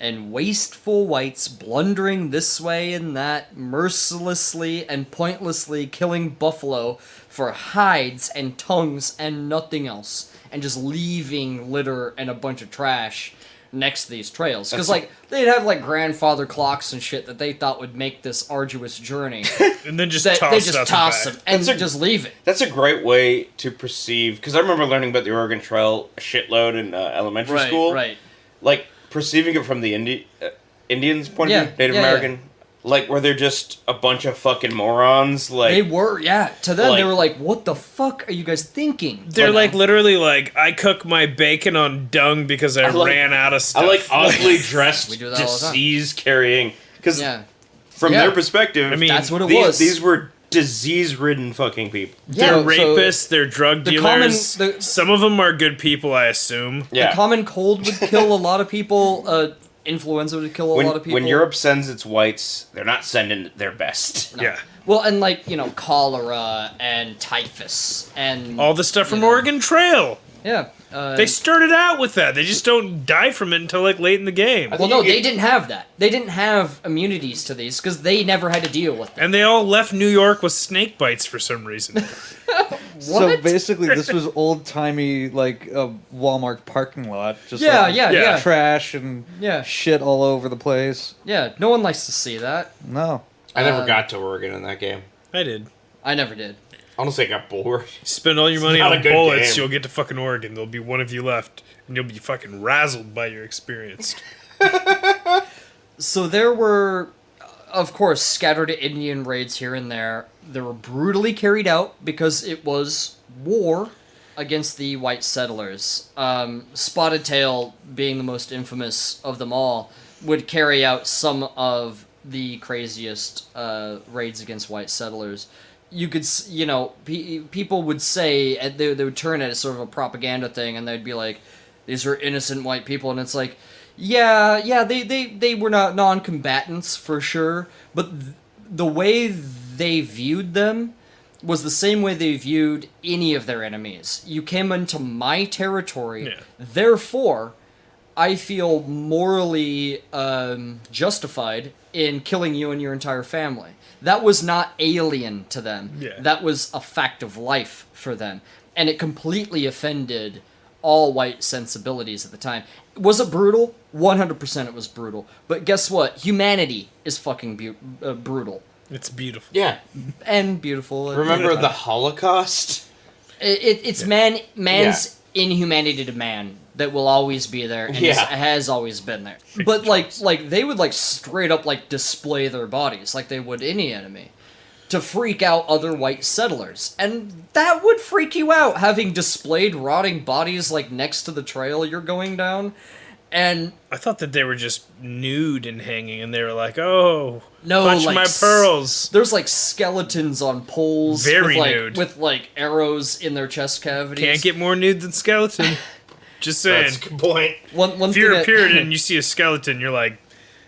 and wasteful whites blundering this way and that, mercilessly and pointlessly killing buffalo for hides and tongues and nothing else, and just leaving litter and a bunch of trash next to these trails. Because, like, they'd have, like, grandfather clocks and shit that they thought would make this arduous journey. And then just That toss they it just out the toss back. them and That's a- just leave it. That's a great way to perceive, because I remember learning about the Oregon Trail a shitload in elementary school. Right. Like, perceiving it from the Indians' point Yeah, of view, Native yeah, American. Like, where they're just a bunch of fucking morons. Like, They were, yeah. To them, they like- were like, what the fuck are you guys thinking? They're But, like literally like, I cook my bacon on dung because I like- ran out of stuff. I like oddly dressed, We do that all the time. disease-carrying. Because yeah. from Yeah. their perspective, I mean, That's what it these, was. these were disease-ridden fucking people. They're Yeah, so rapists, they're drug the common- dealers. the- Some of them are good people, I assume. Yeah. The common cold would kill a lot of people. Influenza would kill a lot of people. When Europe sends its whites, they're not sending their best. No. Yeah. Well, and like, cholera and typhus and All the stuff from you know. Oregon Trail. Yeah. They started out with that. They just don't die from it until like late in the game. well, no, you they get- didn't have that. They didn't have immunities to these because they never had to deal with them. And they all left New York with snake bites for some reason. So What? basically, this was old timey like a Walmart parking lot, just Yeah, like, yeah. trash and Yeah. shit all over the place. Yeah, no one likes to see that. No, I never got to Oregon in that game. I did. I never did. Honestly, I got bored. Spend all your money not a on good bullets, game. you'll get to fucking Oregon. There'll be one of you left, and you'll be fucking razzled by your experience. So there were, of course, scattered Indian raids here and there. They were brutally carried out because it was war against the white settlers. Spotted Tail, being the most infamous of them all, would carry out some of the craziest raids against white settlers. You could, people would say, they would turn it as sort of a propaganda thing, and they'd be like, these are innocent white people, and it's like, yeah, they were not non-combatants for sure, but the way they viewed them was the same way they viewed any of their enemies. You came into my territory, Yeah. therefore, I feel morally justified in killing you and your entire family. That was not alien to them. Yeah. That was a fact of life for them. And it completely offended all white sensibilities at the time. Was it brutal? 100% it was brutal. But guess what? Humanity is fucking brutal. It's beautiful. Yeah. And beautiful. Remember the Holocaust? It's man's inhumanity to man that will always be there and has always been there. But like they would like straight up like display their bodies like they would any enemy to freak out other white settlers. And that would freak you out, having displayed rotting bodies like next to the trail you're going down. And I thought that they were just nude and hanging, and they were like, "Oh, no, clutch like my pearls." There's like skeletons on poles Very with, like, nude. with like arrows in their chest cavities. Can't get more nude than skeleton. Just saying. That's a good point. one If thing you're a that- Puritan and you see a skeleton, you're like,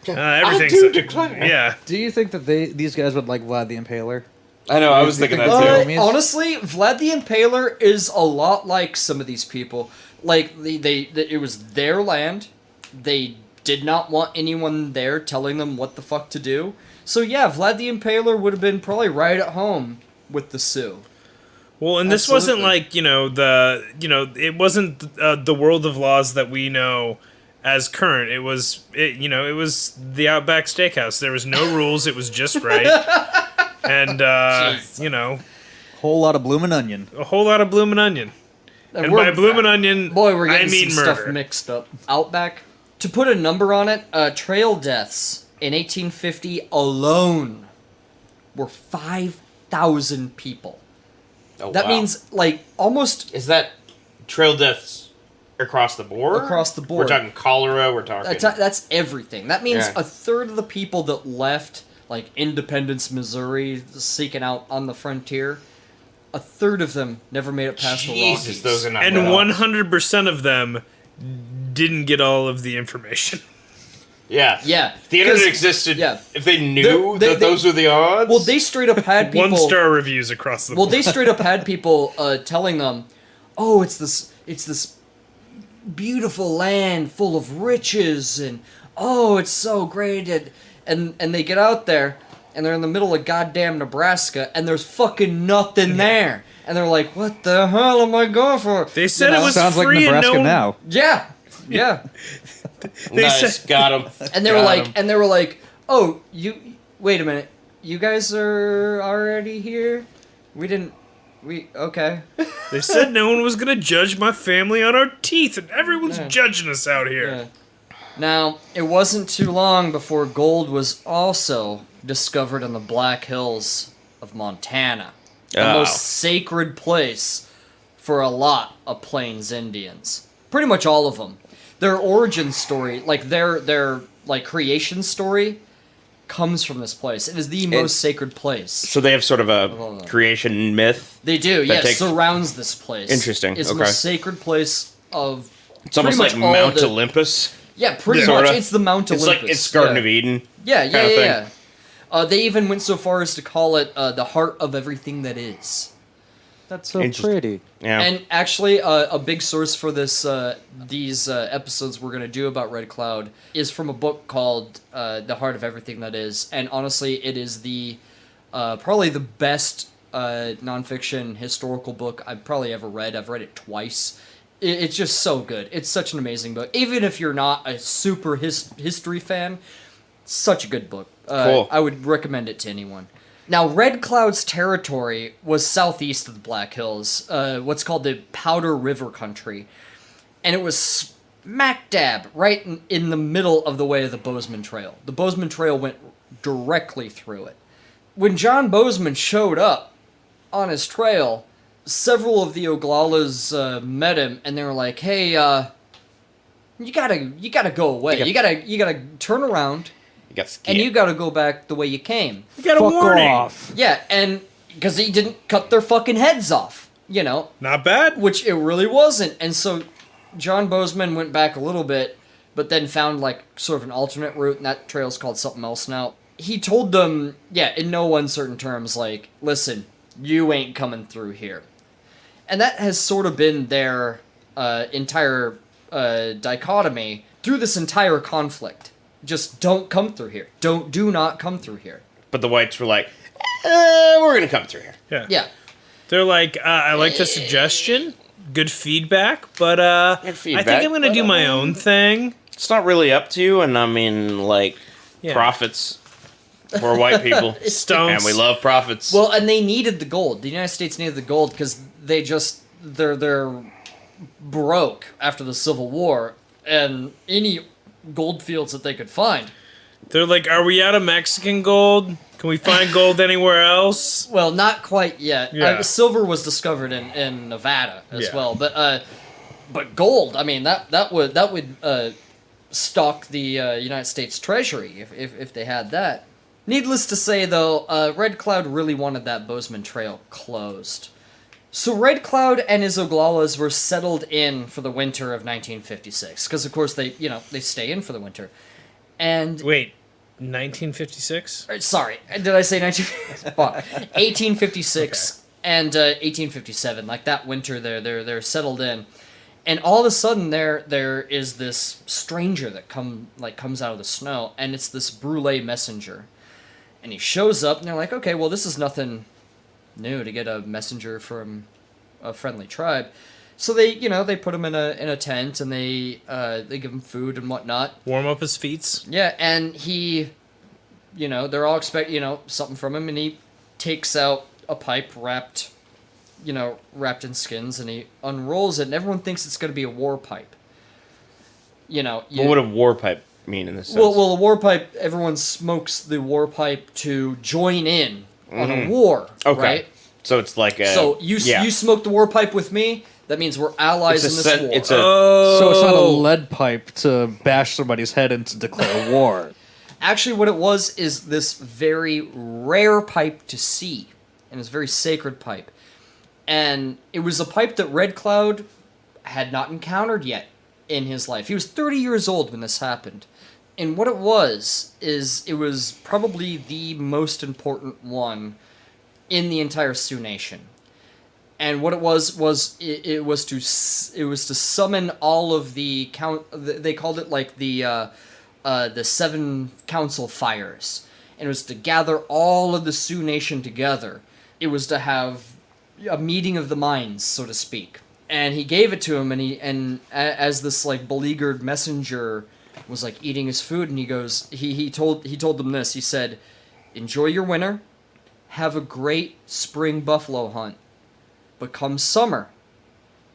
I everything's do declare. yeah. do you think that these guys would like Vlad the Impaler? I know, I was Do you thinking think that they- too. Honestly, Vlad the Impaler is a lot like some of these people. Like it was their land. They did not want anyone there telling them what the fuck to do. So yeah, Vlad the Impaler would have been probably right at home with the Sioux. Well, and this wasn't Absolutely. like, it wasn't the world of laws that we know as current. It was the Outback Steakhouse. There was no rules. It was just right. And, Jeez. Whole lot of bloomin' onion. a whole lot of bloomin' onion. And we're- by bloomin' onion, Boy, we're I getting mean some murder. stuff mixed up. Outback. To put a number on it, trail deaths in 1850 alone were 5,000 people. Oh, That wow. means like almost Is that trail deaths across the board? Across the board. We're talking cholera, we're talking... that's everything. That means Yeah. a third of the people that left like Independence, Missouri, seeking out on the frontier, a third of them never made it past the Jesus, Rockies. those are not And good odds. 100% of them didn't get all of the information. Yeah. Yeah, If the internet 'cause- existed, yeah. if they knew They- that those were the odds... Well, they straight up had people. 1-star reviews across the Well, board. they straight up had people telling them, "Oh, it's this beautiful land full of riches, and oh, it's so great, and they get out there, and they're in the middle of goddamn Nebraska, and there's fucking nothing there. And they're like, what the hell am I going for? They said it was Sounds like free Nebraska and no. now. Yeah, yeah. They Nice, said, got him. And they were like, oh, wait a minute, you guys are already here? Okay. They said no one was gonna judge my family on our teeth, and everyone's Yeah. judging us out here. Yeah. Now, it wasn't too long before gold was also discovered in the Black Hills of Montana, the Oh. most sacred place for a lot of Plains Indians. Pretty much all of them. Their origin story, like their like creation story, comes from this place. It is the most sacred place. So they have sort of a creation myth. They do, yes. takes- Surrounds this place. Interesting, It's the okay. most sacred place of. It's almost pretty like much all Mount the- Olympus. Yeah, pretty Sorta. much. It's the Mount It's Olympus. like it's Garden yeah. of Eden. Yeah, kinda thing. yeah. They even went so far as to call it the heart of everything that is. That's so Interesting. pretty. Yeah. And actually, a big source for these episodes we're going to do about Red Cloud is from a book called The Heart of Everything That Is. And honestly, it is the probably the best nonfiction historical book I've probably ever read. I've read it twice. It's just so good. It's such an amazing book. Even if you're not a super history fan, such a good book. Cool. I would recommend it to anyone. Now, Red Cloud's territory was southeast of the Black Hills, what's called the Powder River Country, and it was smack dab right in the middle of the way of the Bozeman Trail. The Bozeman Trail went directly through it. When John Bozeman showed up on his trail, several of the Oglalas met him, and they were like, "Hey, you gotta go away. You gotta turn around." You got scared. And you gotta go back the way you came. You got a Fuck warning. off. Yeah, and because he didn't cut their fucking heads off, Not bad. which it really wasn't. And so John Bozeman went back a little bit, but then found like sort of an alternate route, and that trail's called something else now. He told them, yeah, in no uncertain terms, like, listen, you ain't coming through here. And that has sort of been their entire dichotomy through this entire conflict. Just don't come through here. Do not come through here. But the whites were like, we're gonna come through here. Yeah. Yeah. They're like, I like the suggestion. Good feedback, but Good feedback, I think I'm gonna but, do my own thing. It's not really up to you, and I mean, like, Yeah. profits. We're white people, Stones. and we love profits. Well, and they needed the gold. The United States needed the gold because they're broke after the Civil War, and any gold fields that they could find. They're like, are we out of Mexican gold? Can we find gold anywhere else? Well, not quite yet. Yeah. Silver was discovered in Nevada as Yeah. well, but gold. I mean, that would stock the United States Treasury if they had that. Needless to say, though, Red Cloud really wanted that Bozeman Trail closed. So Red Cloud and his Oglalas were settled in for the winter of 1956, because of course they stay in for the winter. And Wait, 1956? sorry, did I say 1856 and 1857? Like that winter, they're settled in, and all of a sudden there is this stranger that comes out of the snow, and it's this Brule messenger, and he shows up, and they're like, okay, well this is nothing new to get a messenger from a friendly tribe. So they put him in a tent, and they give him food and whatnot. Warm up his feet. Yeah, and he, they're all expect something from him, and he takes out a pipe wrapped in skins, and he unrolls it, and everyone thinks it's going to be a war pipe. What would a war pipe mean in this sense? Well, a war pipe, everyone smokes the war pipe to join in on a war, okay. right? So it's like a. So you smoke the war pipe with me, that means we're allies in It's a this sen- war. it's a- So it's not a Oh. lead pipe to bash somebody's head and to declare war. Actually, what it was is this very rare pipe to see, and it's a very sacred pipe. And it was a pipe that Red Cloud had not encountered yet in his life. He was 30 years old when this happened. And what it was probably the most important one in the entire Sioux Nation. And what it was to summon all of the they called it like the the 7 council fires. And it was to gather all of the Sioux Nation together. It was to have a meeting of the minds, so to speak. And he gave it to him, and as this like beleaguered messenger was like eating his food, and he told them this. He said, "Enjoy your winter, have a great spring buffalo hunt, but come summer,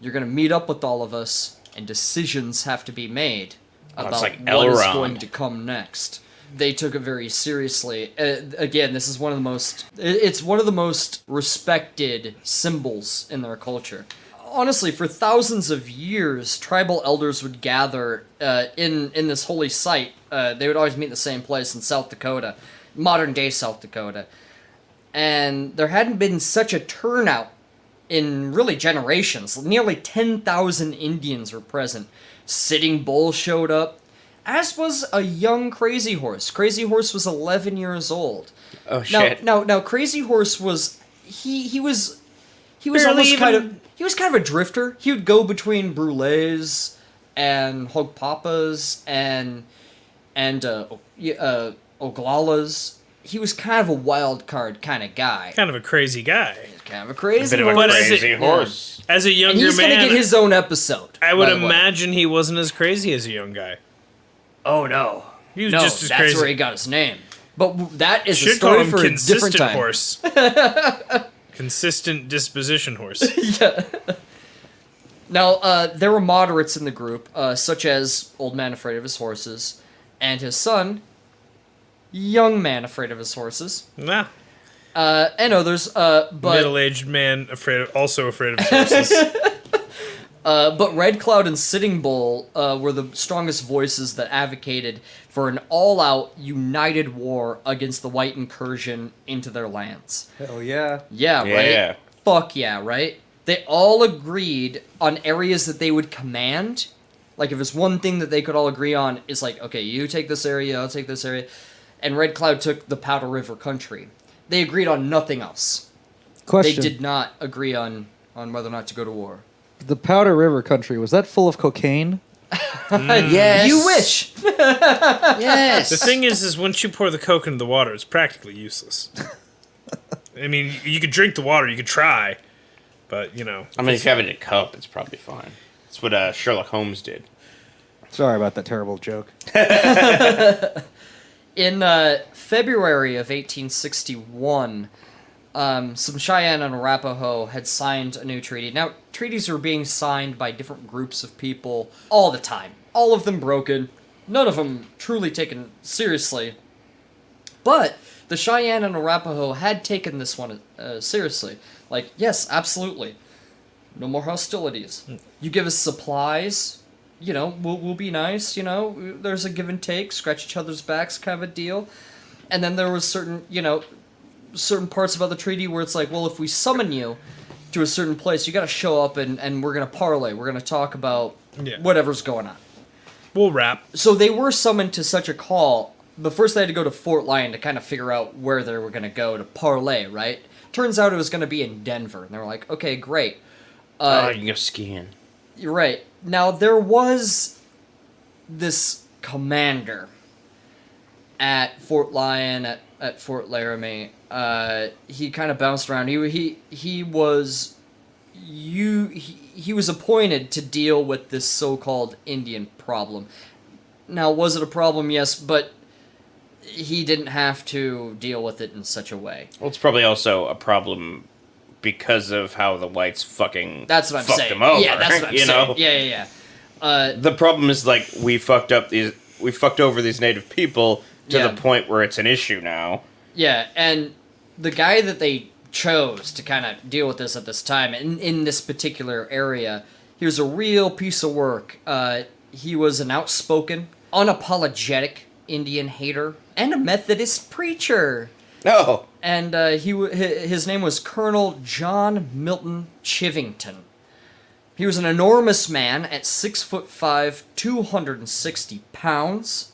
you're gonna meet up with all of us, and decisions have to be made about like what is Elrond. going to come next." They took it very seriously. Again, this is one of the most. It's one of the most respected symbols in their culture. Honestly, for thousands of years, tribal elders would gather in this holy site. They would always meet in the same place in South Dakota, modern-day South Dakota. And there hadn't been such a turnout in really generations. Nearly 10,000 Indians were present. Sitting Bull showed up, as was a young Crazy Horse. Crazy Horse was 11 years old. Oh shit! Now Crazy Horse was he was Barely almost even- kind of he was kind of a drifter. He would go between brulees and hog papas and Oglalas. He was kind of a wild card kind of guy. Kind of a crazy guy. Kind of a crazy A bit of a horse. But as crazy it- horse. As a And younger he's gonna man, get his own episode. I would by the way. imagine he wasn't as crazy as a young guy. Oh no, He was no, just as that's crazy. where he got his name. But that is a Should call story him for a different consistent time. horse. Consistent disposition horse. Yeah. Now, there were moderates in the group, such as Old Man Afraid of His Horses, and his son, Young Man Afraid of His Horses, Nah. and others, but Middle-aged man also afraid of his horses. but Red Cloud and Sitting Bull were the strongest voices that advocated for an all-out, united war against the white incursion into their lands. Hell yeah. Yeah, right? Yeah. Fuck yeah, right? They all agreed on areas that they would command. Like, if it's one thing that they could all agree on, is like, okay, you take this area, I'll take this area. And Red Cloud took the Powder River country. They agreed on nothing else. Question. They did not agree on whether or not to go to war. The Powder River country, was that full of cocaine? Yes. You wish! Yes. The thing is once you pour the coke into the water, it's practically useless. I mean, you could drink the water, you could try, but, you know. I mean, if you have it in a cup, it's probably fine. That's what Sherlock Holmes did. Sorry about that terrible joke. In February of 1861, some Cheyenne and Arapaho had signed a new treaty. Now, treaties are being signed by different groups of people all the time. All of them broken. None of them truly taken seriously. But the Cheyenne and Arapaho had taken this one seriously. Like, yes, absolutely. No more hostilities. You give us supplies, you know, we'll be nice, you know. There's a give and take, scratch each other's backs kind of a deal. And then there was certain parts about the treaty where it's like, well, if we summon you to a certain place, you got to show up and we're going to parlay. We're going to talk about whatever's going on. We'll wrap. So they were summoned to such a call, but first they had to go to Fort Lyon to kind of figure out where they were going to go to parlay, right? Turns out it was going to be in Denver. And they were like, okay, great. Oh, you can go skiing. You're right. Now, there was this commander at Fort Lyon, at Fort Laramie. He kind of bounced around. He was appointed to deal with this so-called Indian problem. Now, was it a problem? Yes, but he didn't have to deal with it in such a way. Well, it's probably also a problem because of how the whites fucking That's what I'm fucked saying. him over. Yeah, that's what I'm you saying. know? Yeah. The problem is like we fucked over these native people to Yeah. the point where it's an issue now. Yeah, and the guy that they chose to kind of deal with this at this time, in this particular area, he was a real piece of work. He was an outspoken, unapologetic Indian hater, and a Methodist preacher. No. And his name was Colonel John Milton Chivington. He was an enormous man at 6'5", 260 pounds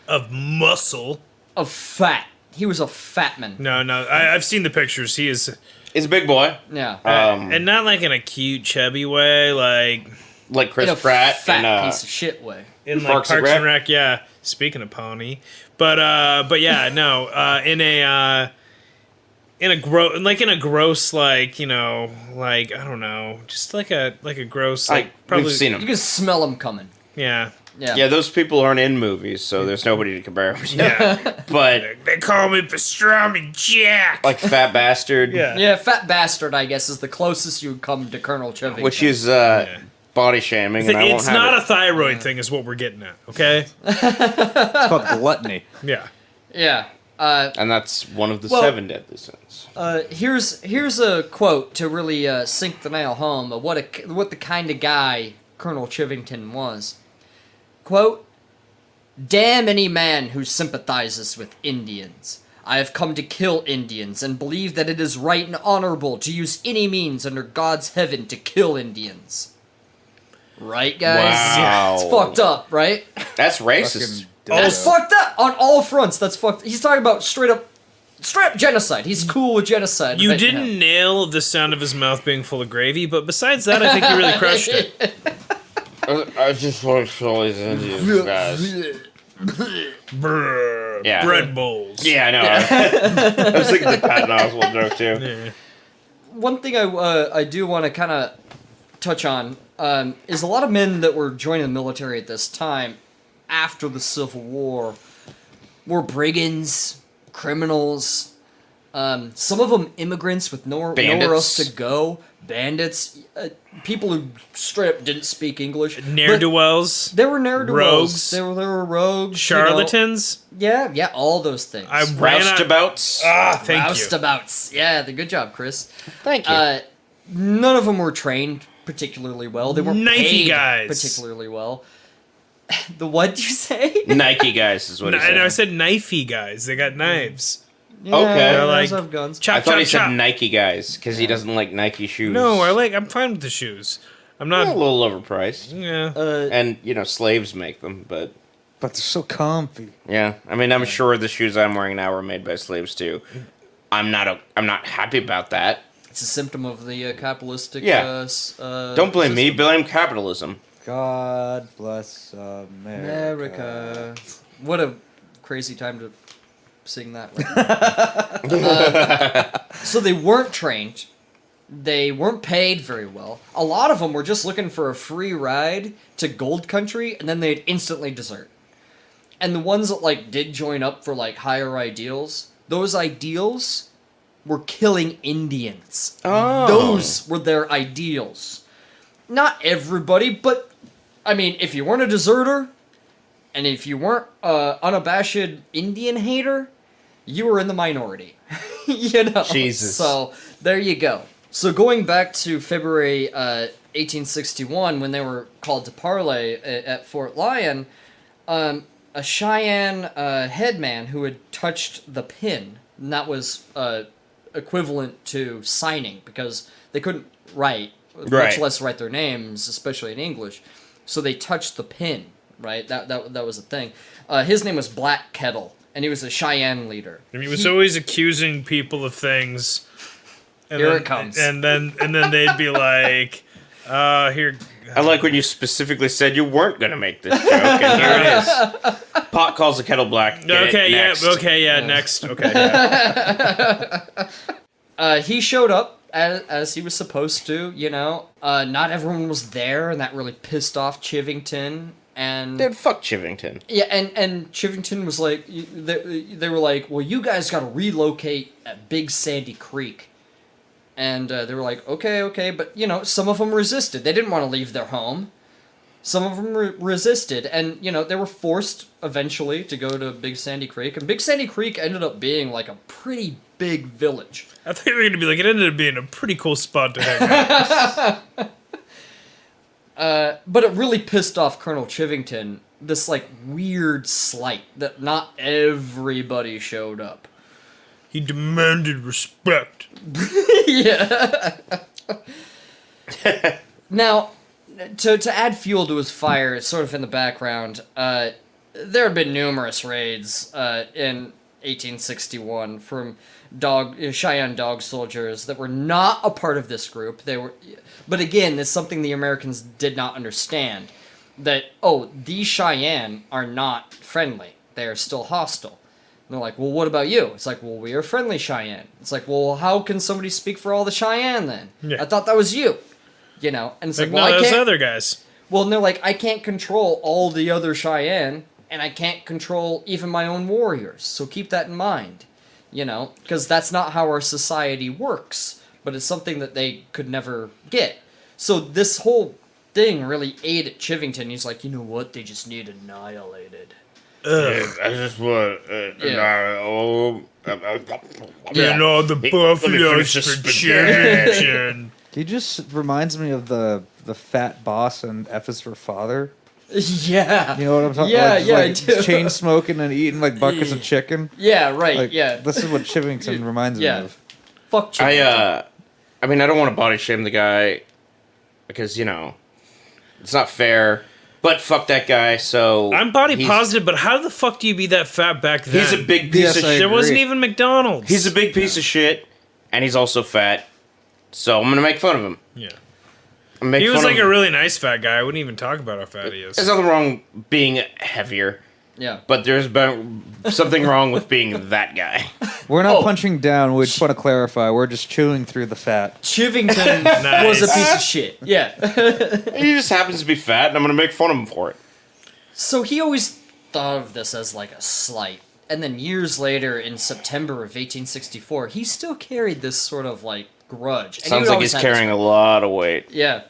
Of muscle. of fat. He was a fat man. No, I've seen the pictures. He is... He's a big boy. Yeah. and not like in a cute, chubby way, like Like Chris in a Pratt fat in piece of shit way. in like Parks Parks, and and Rec, yeah. Speaking of Pawnee, but yeah, no, in a gross, like, you know, like, I don't know, just like a gross, like, probably we've seen You them. can smell them coming. yeah. Yeah. Yeah, those people aren't in movies, so there's nobody to compare them to. Yeah. But They call me Pastrami Jack. like Fat Bastard, yeah. Yeah, fat bastard, I guess, is the closest you come to Colonel Chivington. which is body shaming, and I won't It's have not it. a thyroid thing, is what we're getting at. Okay. It's called gluttony. Yeah. Yeah. And that's one of the Well- 7 deadly sins. Here's a quote to really sink the nail home of what the kind of guy Colonel Chivington was. Quote, "Damn any man who sympathizes with Indians. I have come to kill Indians and believe that it is right and honorable to use any means under God's heaven to kill Indians." Right, guys? Wow. It's fucked up, right? That's racist. That's fucked up on all fronts. That's fucked. He's talking about straight up genocide. He's cool with genocide. You right didn't now. nail the sound of his mouth being full of gravy, but besides that, I think you really crushed it. I just want to show these Indians, guys. Brr, Yeah. bread bowls. Yeah, I know. I was thinking the Patton Oswalt joke, too. Yeah. One thing I do want to kind of touch on is a lot of men that were joining the military at this time after the Civil War were brigands, criminals, some of them immigrants with nowhere else Bandits. to go, bandits, people who straight up didn't speak English. But Ne'er-do-wells. There were ne'er-do-wells. Rogues. There were rogues. Charlatans. Yeah, all those things. I ran out. Roustabouts. Thank you. Roustabouts. Yeah, good job, Chris. Thank you. None of them were trained particularly well. They weren't Nike paid guys. particularly well. The what did you say? Nike guys is what he said. And I said knifey guys. They got knives. Yeah, Okay. They're guys like- have guns. Chop, I thought chop, he said chop. Nike guys because he doesn't like Nike shoes. No, I'm fine with the shoes. I'm They're not. a little overpriced. Yeah. And, slaves make them, but But they're so comfy. yeah. I mean, I'm sure the shoes I'm wearing now were made by slaves too. I'm not happy about that. It's a symptom of the capitalistic. Yeah. Don't blame me, system. blame capitalism. God bless America. America. What a crazy time to sing that. So they weren't trained. They weren't paid very well. A lot of them were just looking for a free ride to gold country, and then they'd instantly desert. And the ones that did join up for higher ideals, those ideals were killing Indians. Oh. Those were their ideals. Not everybody, but I mean, if you weren't a deserter, and if you weren't unabashed Indian hater, you were in the minority. Jesus. So there you go. So going back to February 1861, when they were called to parley at Fort Lyon, a Cheyenne headman who had touched the pin, and that was equivalent to signing, because they couldn't write, much Right. less write their names, especially in English. So they touched the pin, right? That was a thing. His name was Black Kettle, and he was a Cheyenne leader. And he was always accusing people of things. And Here then, it comes. And then they'd be like, here. I like when you specifically said you weren't going to make this joke, and here it is. Pot calls the kettle black. Get Okay, it? yeah, Next. okay, yeah, next. Okay. Yeah. He showed up as he was supposed to, Not everyone was there, and that really pissed off Chivington. And Dude, fuck Chivington. yeah, and Chivington was like, they were like, well, you guys got to relocate at Big Sandy Creek. And they were like, okay, but, some of them resisted. They didn't want to leave their home. Some of them resisted, and, they were forced eventually to go to Big Sandy Creek. And Big Sandy Creek ended up being, a pretty big village. I thought you were going to be like, it ended up being a pretty cool spot to hang out. But it really pissed off Colonel Chivington, this, weird slight that not everybody showed up. He demanded respect. Yeah. Now, to add fuel to his fire, sort of in the background, there had been numerous raids in 1861 from Cheyenne dog soldiers that were not a part of this group. But again, this is something the Americans did not understand. that, oh, these Cheyenne are not friendly. They are still hostile. And they're like, well, what about you? It's like, well, we are friendly Cheyenne. It's like, well, how can somebody speak for all the Cheyenne then? Yeah. I thought that was you. You know, and it's like, well, no, I those can't. other guys. Well, and they're like, I can't control all the other Cheyenne, and I can't control even my own warriors. So keep that in mind, you know, because that's not how our society works. But it's something that they could never get. So this whole thing really ate at Chivington. He's like, you know what? They just need annihilated. Ugh. I just want. And all the buffaloes finish this for spaghetti. Chivington. He just reminds me of the fat boss and F is for Father. Yeah. You know what I'm talking Yeah, about? yeah, I Like, do. chain smoking and eating like buckets of chicken. Yeah, right, Like, yeah. This is what Chivington reminds Yeah. me of. Fuck Chivington. I mean, I don't want to body shame the guy because, you know, it's not fair. But fuck that guy, so... I'm body he's- positive, but how the fuck do you be that fat back then? He's a big piece Yes, of I shit. There wasn't agree. even McDonald's. He's a big piece of shit, and he's also fat. So I'm gonna make fun of him. Yeah. I'm make He fun was like of a really nice fat guy. I wouldn't even talk about how fat he is. There's nothing wrong being heavier, Yeah. but there's something wrong with being that guy. We're not Oh. punching down. We just want to clarify. We're just chewing through the fat. Chivington was a piece of shit. Yeah. He just happens to be fat, and I'm gonna make fun of him for it. So he always thought of this as like a slight. And then years later, in September of 1864, he still carried this sort of like grudge. And he Sounds would like always he's have carrying a lot of weight. this- Yeah.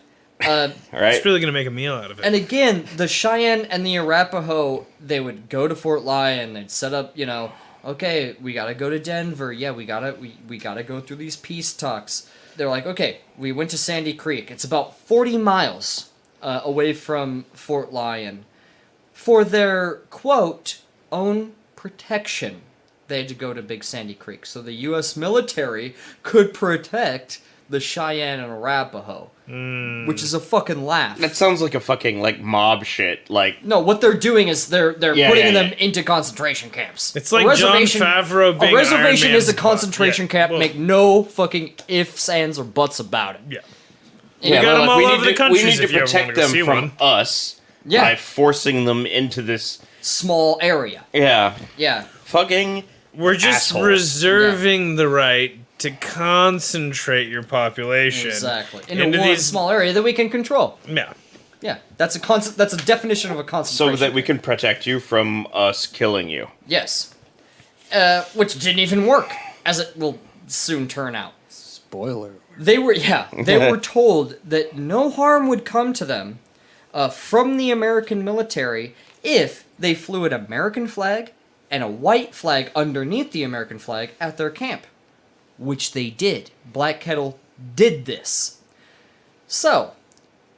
All right. He's really gonna make a meal out of it. And again, the Cheyenne and the Arapaho, they would go to Fort Lyon. They'd set up, you know, okay, we gotta go to Denver. Yeah, we gotta go through these peace talks. They're like, okay, we went to Sandy Creek. It's about 40 miles away from Fort Lyon. For their, quote, own protection, they had to go to Big Sandy Creek. So the U.S. military could protect the Cheyenne and Arapaho, which is a fucking laugh. That sounds like a fucking like mob shit. Like No, what they're doing is they're Yeah, putting yeah, them yeah. into concentration camps. It's like Jon Favreau being A reservation Iron is a Man's concentration butt. camp. Yeah, well- Make no fucking ifs, ands, or buts about it. Yeah. yeah, got but, 'em like, all we over need the to, countries we need if to you ever wanna protect go them see from one. us Yeah. by forcing them into this. Small area. Yeah, Yeah. fucking. We're just Assholes. reserving the right to concentrate your population. Exactly. In into a one these- small area that we can control. Yeah. Yeah. That's a definition of a So concentration. that we can protect you from us killing you. Yes. Which didn't even work, as it will soon turn out. Spoiler. They were told that no harm would come to them from the American military if they flew an American flag and a white flag underneath the American flag at their camp, which they did. Black Kettle did this. So,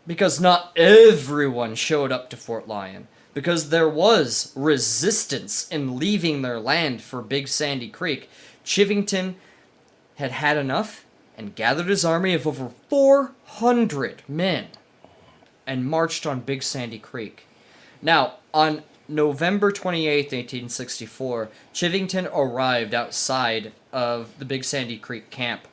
because not everyone showed up to Fort Lyon, because there was resistance in leaving their land for Big Sandy Creek, Chivington had had enough and gathered his army of over 400 men and marched on Big Sandy Creek. Now, on November 28th, 1864, Chivington arrived outside of the Big Sandy Creek camp.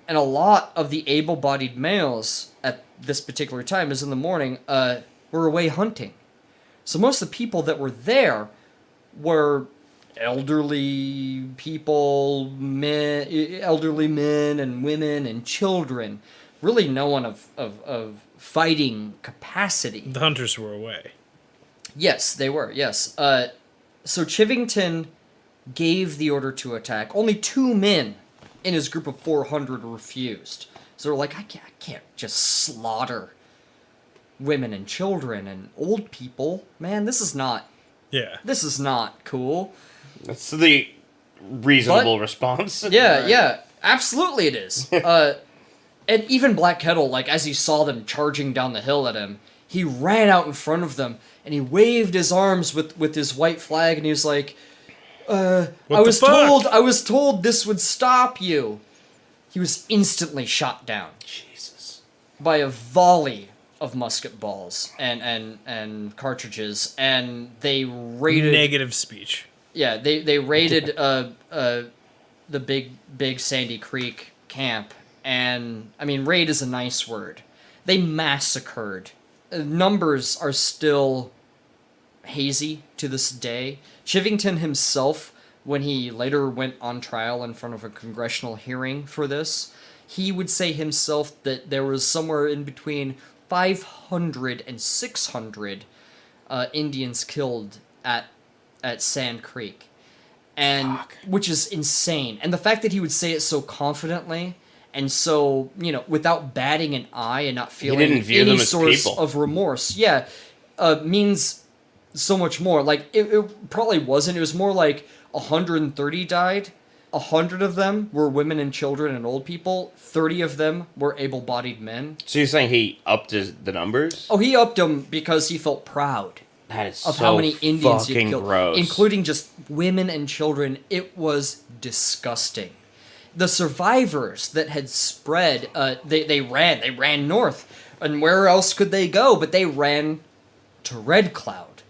And a lot of the able-bodied males at this particular time, as in the morning, were away hunting. So most of the people that were there were elderly people, elderly men and women and children. Really no one of fighting capacity. The hunters were away. Yes, they were, yes. So Chivington gave the order to attack. Only 2 men in his group of 400 refused. So they're like, I can't just slaughter women and children and old people. Man, this is not cool. That's the reasonable response. Yeah, absolutely it is. And even Black Kettle, like, as he saw them charging down the hill at him, he ran out in front of them, and he waved his arms with his white flag, and he was like, I was told this would stop you. He was instantly shot down. Jesus. By a volley of musket balls and cartridges, and they raided... Negative speech. Yeah, they raided the big Sandy Creek camp, and I mean raid is a nice word. They massacred numbers are still hazy to this day. Chivington himself, when he later went on trial in front of a congressional hearing for this, he would say himself that there was somewhere in between 500 and 600 Indians killed at Sand Creek, and which is insane. And the fact that he would say it so confidently and so, without batting an eye and not feeling any source of remorse, means so much more. Like, it probably wasn't. It was more like 130 died. 100 of them were women and children and old people. 30 of them were able-bodied men. So you're saying he upped the numbers? Oh, he upped them because he felt proud That is of so how many Indians he killed, gross. including just women and children. It was disgusting. The survivors that had spread, they ran north, and where else could they go? But they ran to Red Cloud.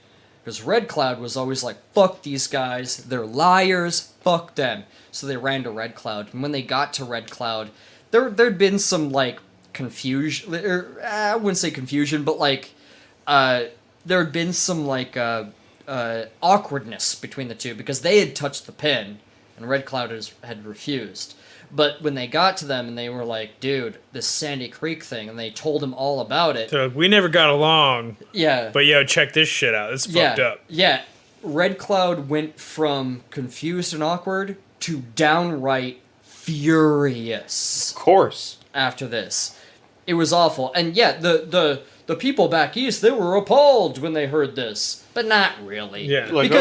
Because Red Cloud was always like, fuck these guys, they're liars, fuck them. So they ran to Red Cloud. And when they got to Red Cloud, there'd been some, like, confusion, or I wouldn't say confusion, but, like, there had been some, like, awkwardness between the two, because they had touched the pin, and Red Cloud had refused. But when they got to them and they were like, dude, this Sandy Creek thing, and they told him all about it. They're like, we never got along. Yeah. But yo, check this shit out. It's fucked up. Yeah. Red Cloud went from confused and awkward to downright furious. Of course. After this. It was awful. And yeah, the people back east, they were appalled when they heard this. But not really. Yeah. Like,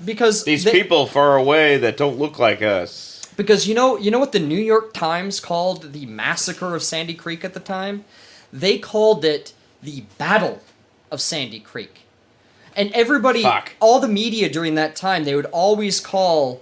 because these people far away that don't look like us. Because you know what the New York Times called the massacre of Sandy Creek at the time? They called it the Battle of Sandy Creek. And everybody, all the media during that time, they would always call,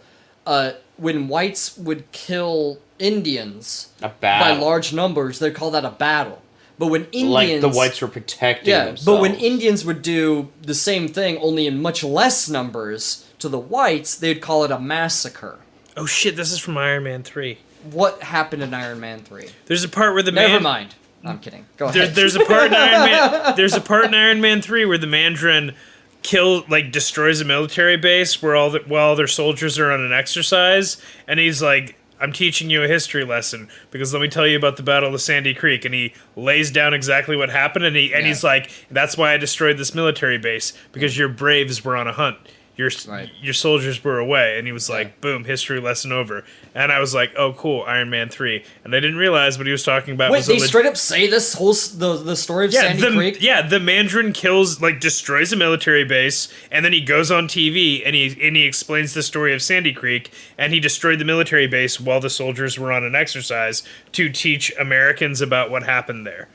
when whites would kill Indians by large numbers, they'd call that a battle. But when Indians... Like the whites were protecting themselves. But when Indians would do the same thing, only in much less numbers, to the whites, they'd call it a massacre. Oh shit, this is from Iron Man 3. What happened in Iron Man 3? There's a part where Never mind. I'm kidding. Go ahead. There's a part in Iron Man. There's a part in Iron Man 3 where the Mandarin destroys a military base while their soldiers are on an exercise, and he's like, I'm teaching you a history lesson because let me tell you about the Battle of Sandy Creek, and he lays down exactly what happened, and he's like, that's why I destroyed this military base, because your braves were on a hunt. Your soldiers were away, and he was like, boom, history lesson over. And I was like, oh, cool, Iron Man 3. And I didn't realize what he was talking about. Wait, they straight up say this whole, the story of Sandy Creek? Yeah, the Mandarin destroys a military base, and then he goes on TV, and he explains the story of Sandy Creek, and he destroyed the military base while the soldiers were on an exercise to teach Americans about what happened there.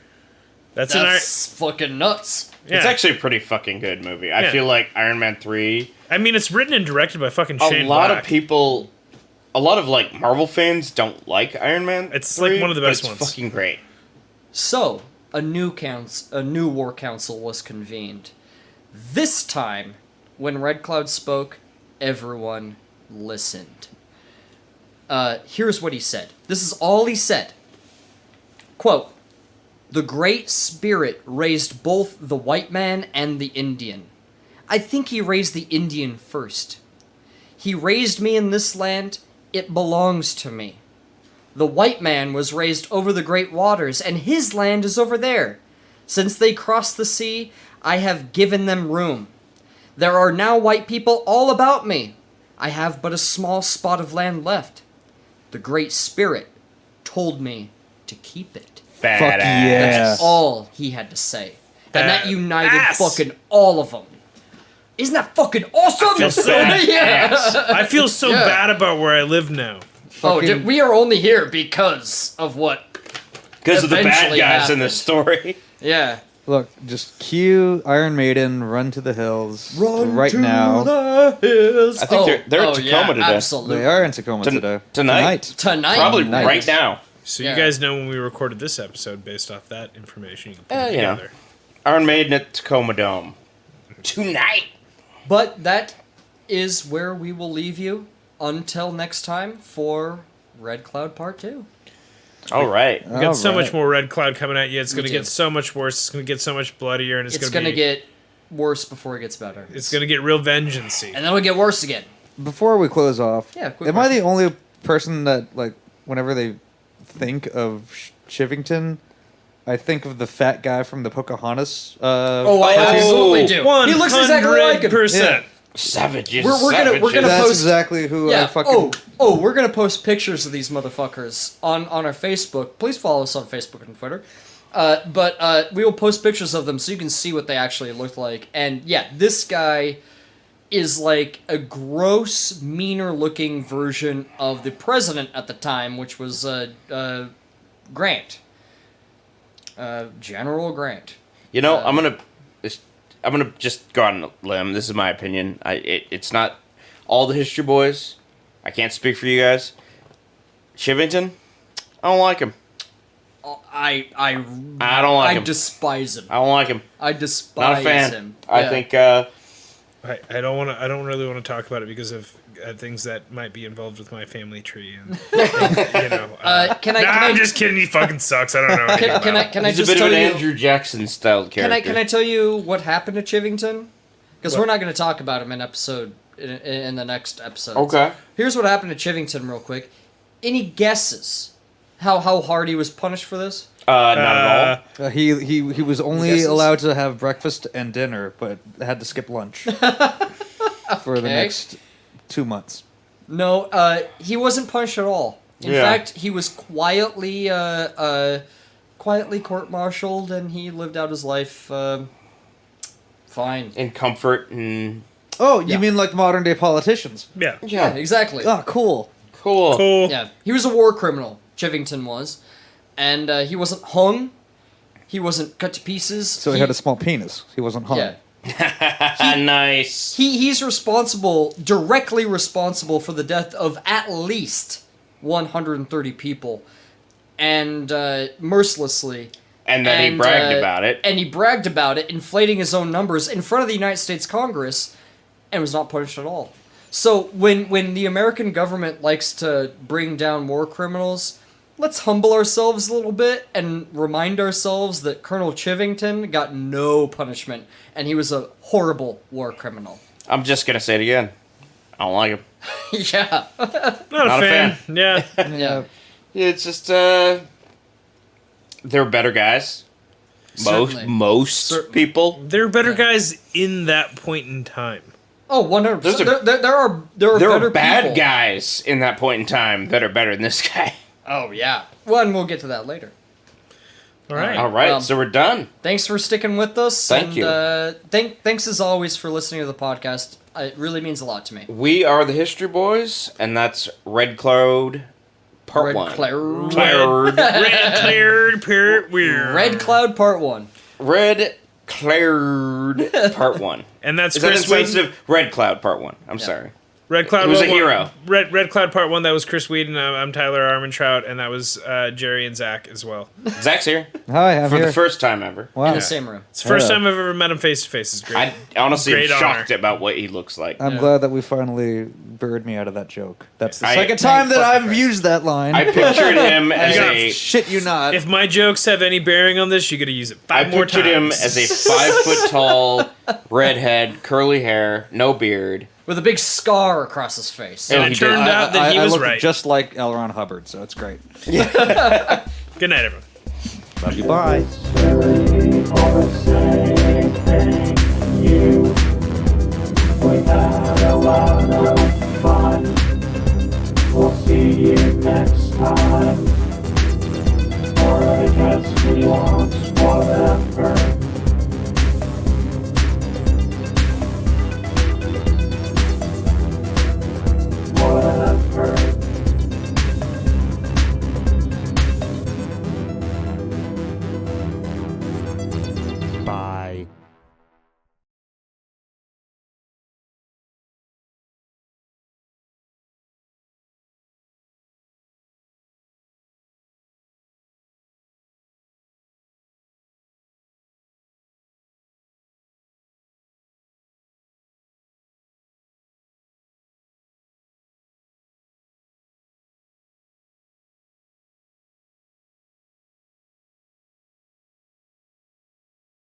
That's fucking nuts. Yeah. It's actually a pretty fucking good movie. I feel like Iron Man 3... I mean, it's written and directed by fucking Shane Black. A lot of Marvel fans don't like Iron Man 3. It's like one of the best ones. It's fucking great. So, a new war council was convened. This time, when Red Cloud spoke, everyone listened. Here's what he said. This is all he said. Quote, "The Great Spirit raised both the white man and the Indian. I think he raised the Indian first. He raised me in this land. It belongs to me. The white man was raised over the great waters, and his land is over there. Since they crossed the sea, I have given them room. There are now white people all about me. I have but a small spot of land left. The Great Spirit told me to keep it." Badass. Fuck yeah. That's all he had to say. And that united fucking all of them. Isn't that fucking awesome? I feel so I feel so bad about where I live now. Dude, we are only here because of what... Because of the bad guys in this story. Yeah. Look, just cue Iron Maiden, Run to the Hills right to now. The hills. I think they're in Tacoma today. Absolutely. They are in Tacoma today. Tonight. Probably right now. So you guys know when we recorded this episode based off that information. You can put it together. Iron Maiden at Tacoma Dome. Tonight. But that is where we will leave you until next time for Red Cloud Part 2. All right. We got so All right. much more red cloud coming at you. It's going to do. get so much worse. It's going to get so much bloodier, and It's going gonna to get worse before it gets better. It's going to get real vengeance-y. And then it'll get worse again. Before we close off, Yeah, quick am I the question. only person that, like, whenever they think of Chivington, I think of the fat guy from the Pocahontas? Oh, I absolutely do. He looks exactly like him. 100%. Savages. We're gonna That's post- exactly who I Yeah. fucking... We're gonna post pictures of these motherfuckers on our Facebook. Please follow us on Facebook and Twitter. But we will post pictures of them so you can see what they actually look like. And yeah, this guy is like a gross, meaner-looking version of the president at the time, which was Grant, General Grant. You know, I'm gonna just go on a limb. This is my opinion. It's not all the History Boys. I can't speak for you guys. Chivington, I don't like him. I don't like I him. despise him. I don't like him. I Not despise a fan. him. I Yeah. think I don't really want to talk about it because of things that might be involved with my family tree. And, Can I? I'm just kidding. He fucking sucks. I don't know. anything Can I? about him. Can I he's a just bit tell of an you? Andrew Jackson style character. Can I tell you what happened to Chivington? Because What? we're not going to talk about him in the next episode. Okay. Here's what happened to Chivington, real quick. Any guesses how hard he was punished for this? Not at all. He was only Guesses? allowed to have breakfast and dinner, but had to skip lunch for the Okay. next 2 months. No, he wasn't punished at all. In Yeah. fact, he was quietly court-martialed, and he lived out his life fine. In comfort and Oh, you Yeah. mean like modern day politicians? Yeah. Yeah, exactly. Oh, cool. cool. Cool. Yeah, he was a war criminal. Chivington was, and he wasn't hung. He wasn't cut to pieces. So he had a small penis. He wasn't hung. Yeah. Nice. He's directly responsible for the death of at least 130 people, and mercilessly. And then he bragged about it. And he bragged about it, inflating his own numbers in front of the United States Congress, and was not punished at all. So when the American government likes to bring down war criminals, let's humble ourselves a little bit and remind ourselves that Colonel Chivington got no punishment, and he was a horrible war criminal. I'm just gonna say it again. I don't like him. Yeah. Not a fan. Yeah. Yeah. It's just they're better guys. Certainly. Most Certainly. people. They're better guys in that point in time. Oh, 100%. Those are- There are There better are bad people. guys in that point in time that are better than this guy. Oh, yeah. Well, and we'll get to that later. All right. All right, Well, so we're done. Thanks for sticking with us. Thank you. Thanks as always for listening to the podcast. It really means a lot to me. We are the History Boys, and that's Red Cloud Part Red 1. Cloud. Cloud. Red cleared period weird. Red Cloud Part 1. Red Cloud Part 1. And that's Is that Chris Whedon. insensitive? Red Cloud Part 1. I'm sorry. Red Cloud Who's a one- hero? Red Cloud Part 1, that was Chris Whedon. I'm Tyler Armentrout, and that was Jerry and Zach as well. Zach's here Hi, I'm for here. the first time ever. Wow. In the same room. It's the first Yeah. time I've ever met him face to face. It's great. I honestly am Great shocked honor. about what he looks like. I'm Yeah. glad that we finally bird me out of that joke. That's the I- second time that Fucking I've Christ. used that line. I pictured him as got a. Shit you not. If my jokes have any bearing on this, you got to use it I five more pictured times. him as a 5 foot tall, redhead, curly hair, no beard. With a big scar across his face. And Oh, it he did. turned out that he I was look right. just like L. Ron Hubbard, so it's great. Good night, everyone. Love you. Bye. We had a lot of fun. We'll see you next time. Or I guess we won't, whatever.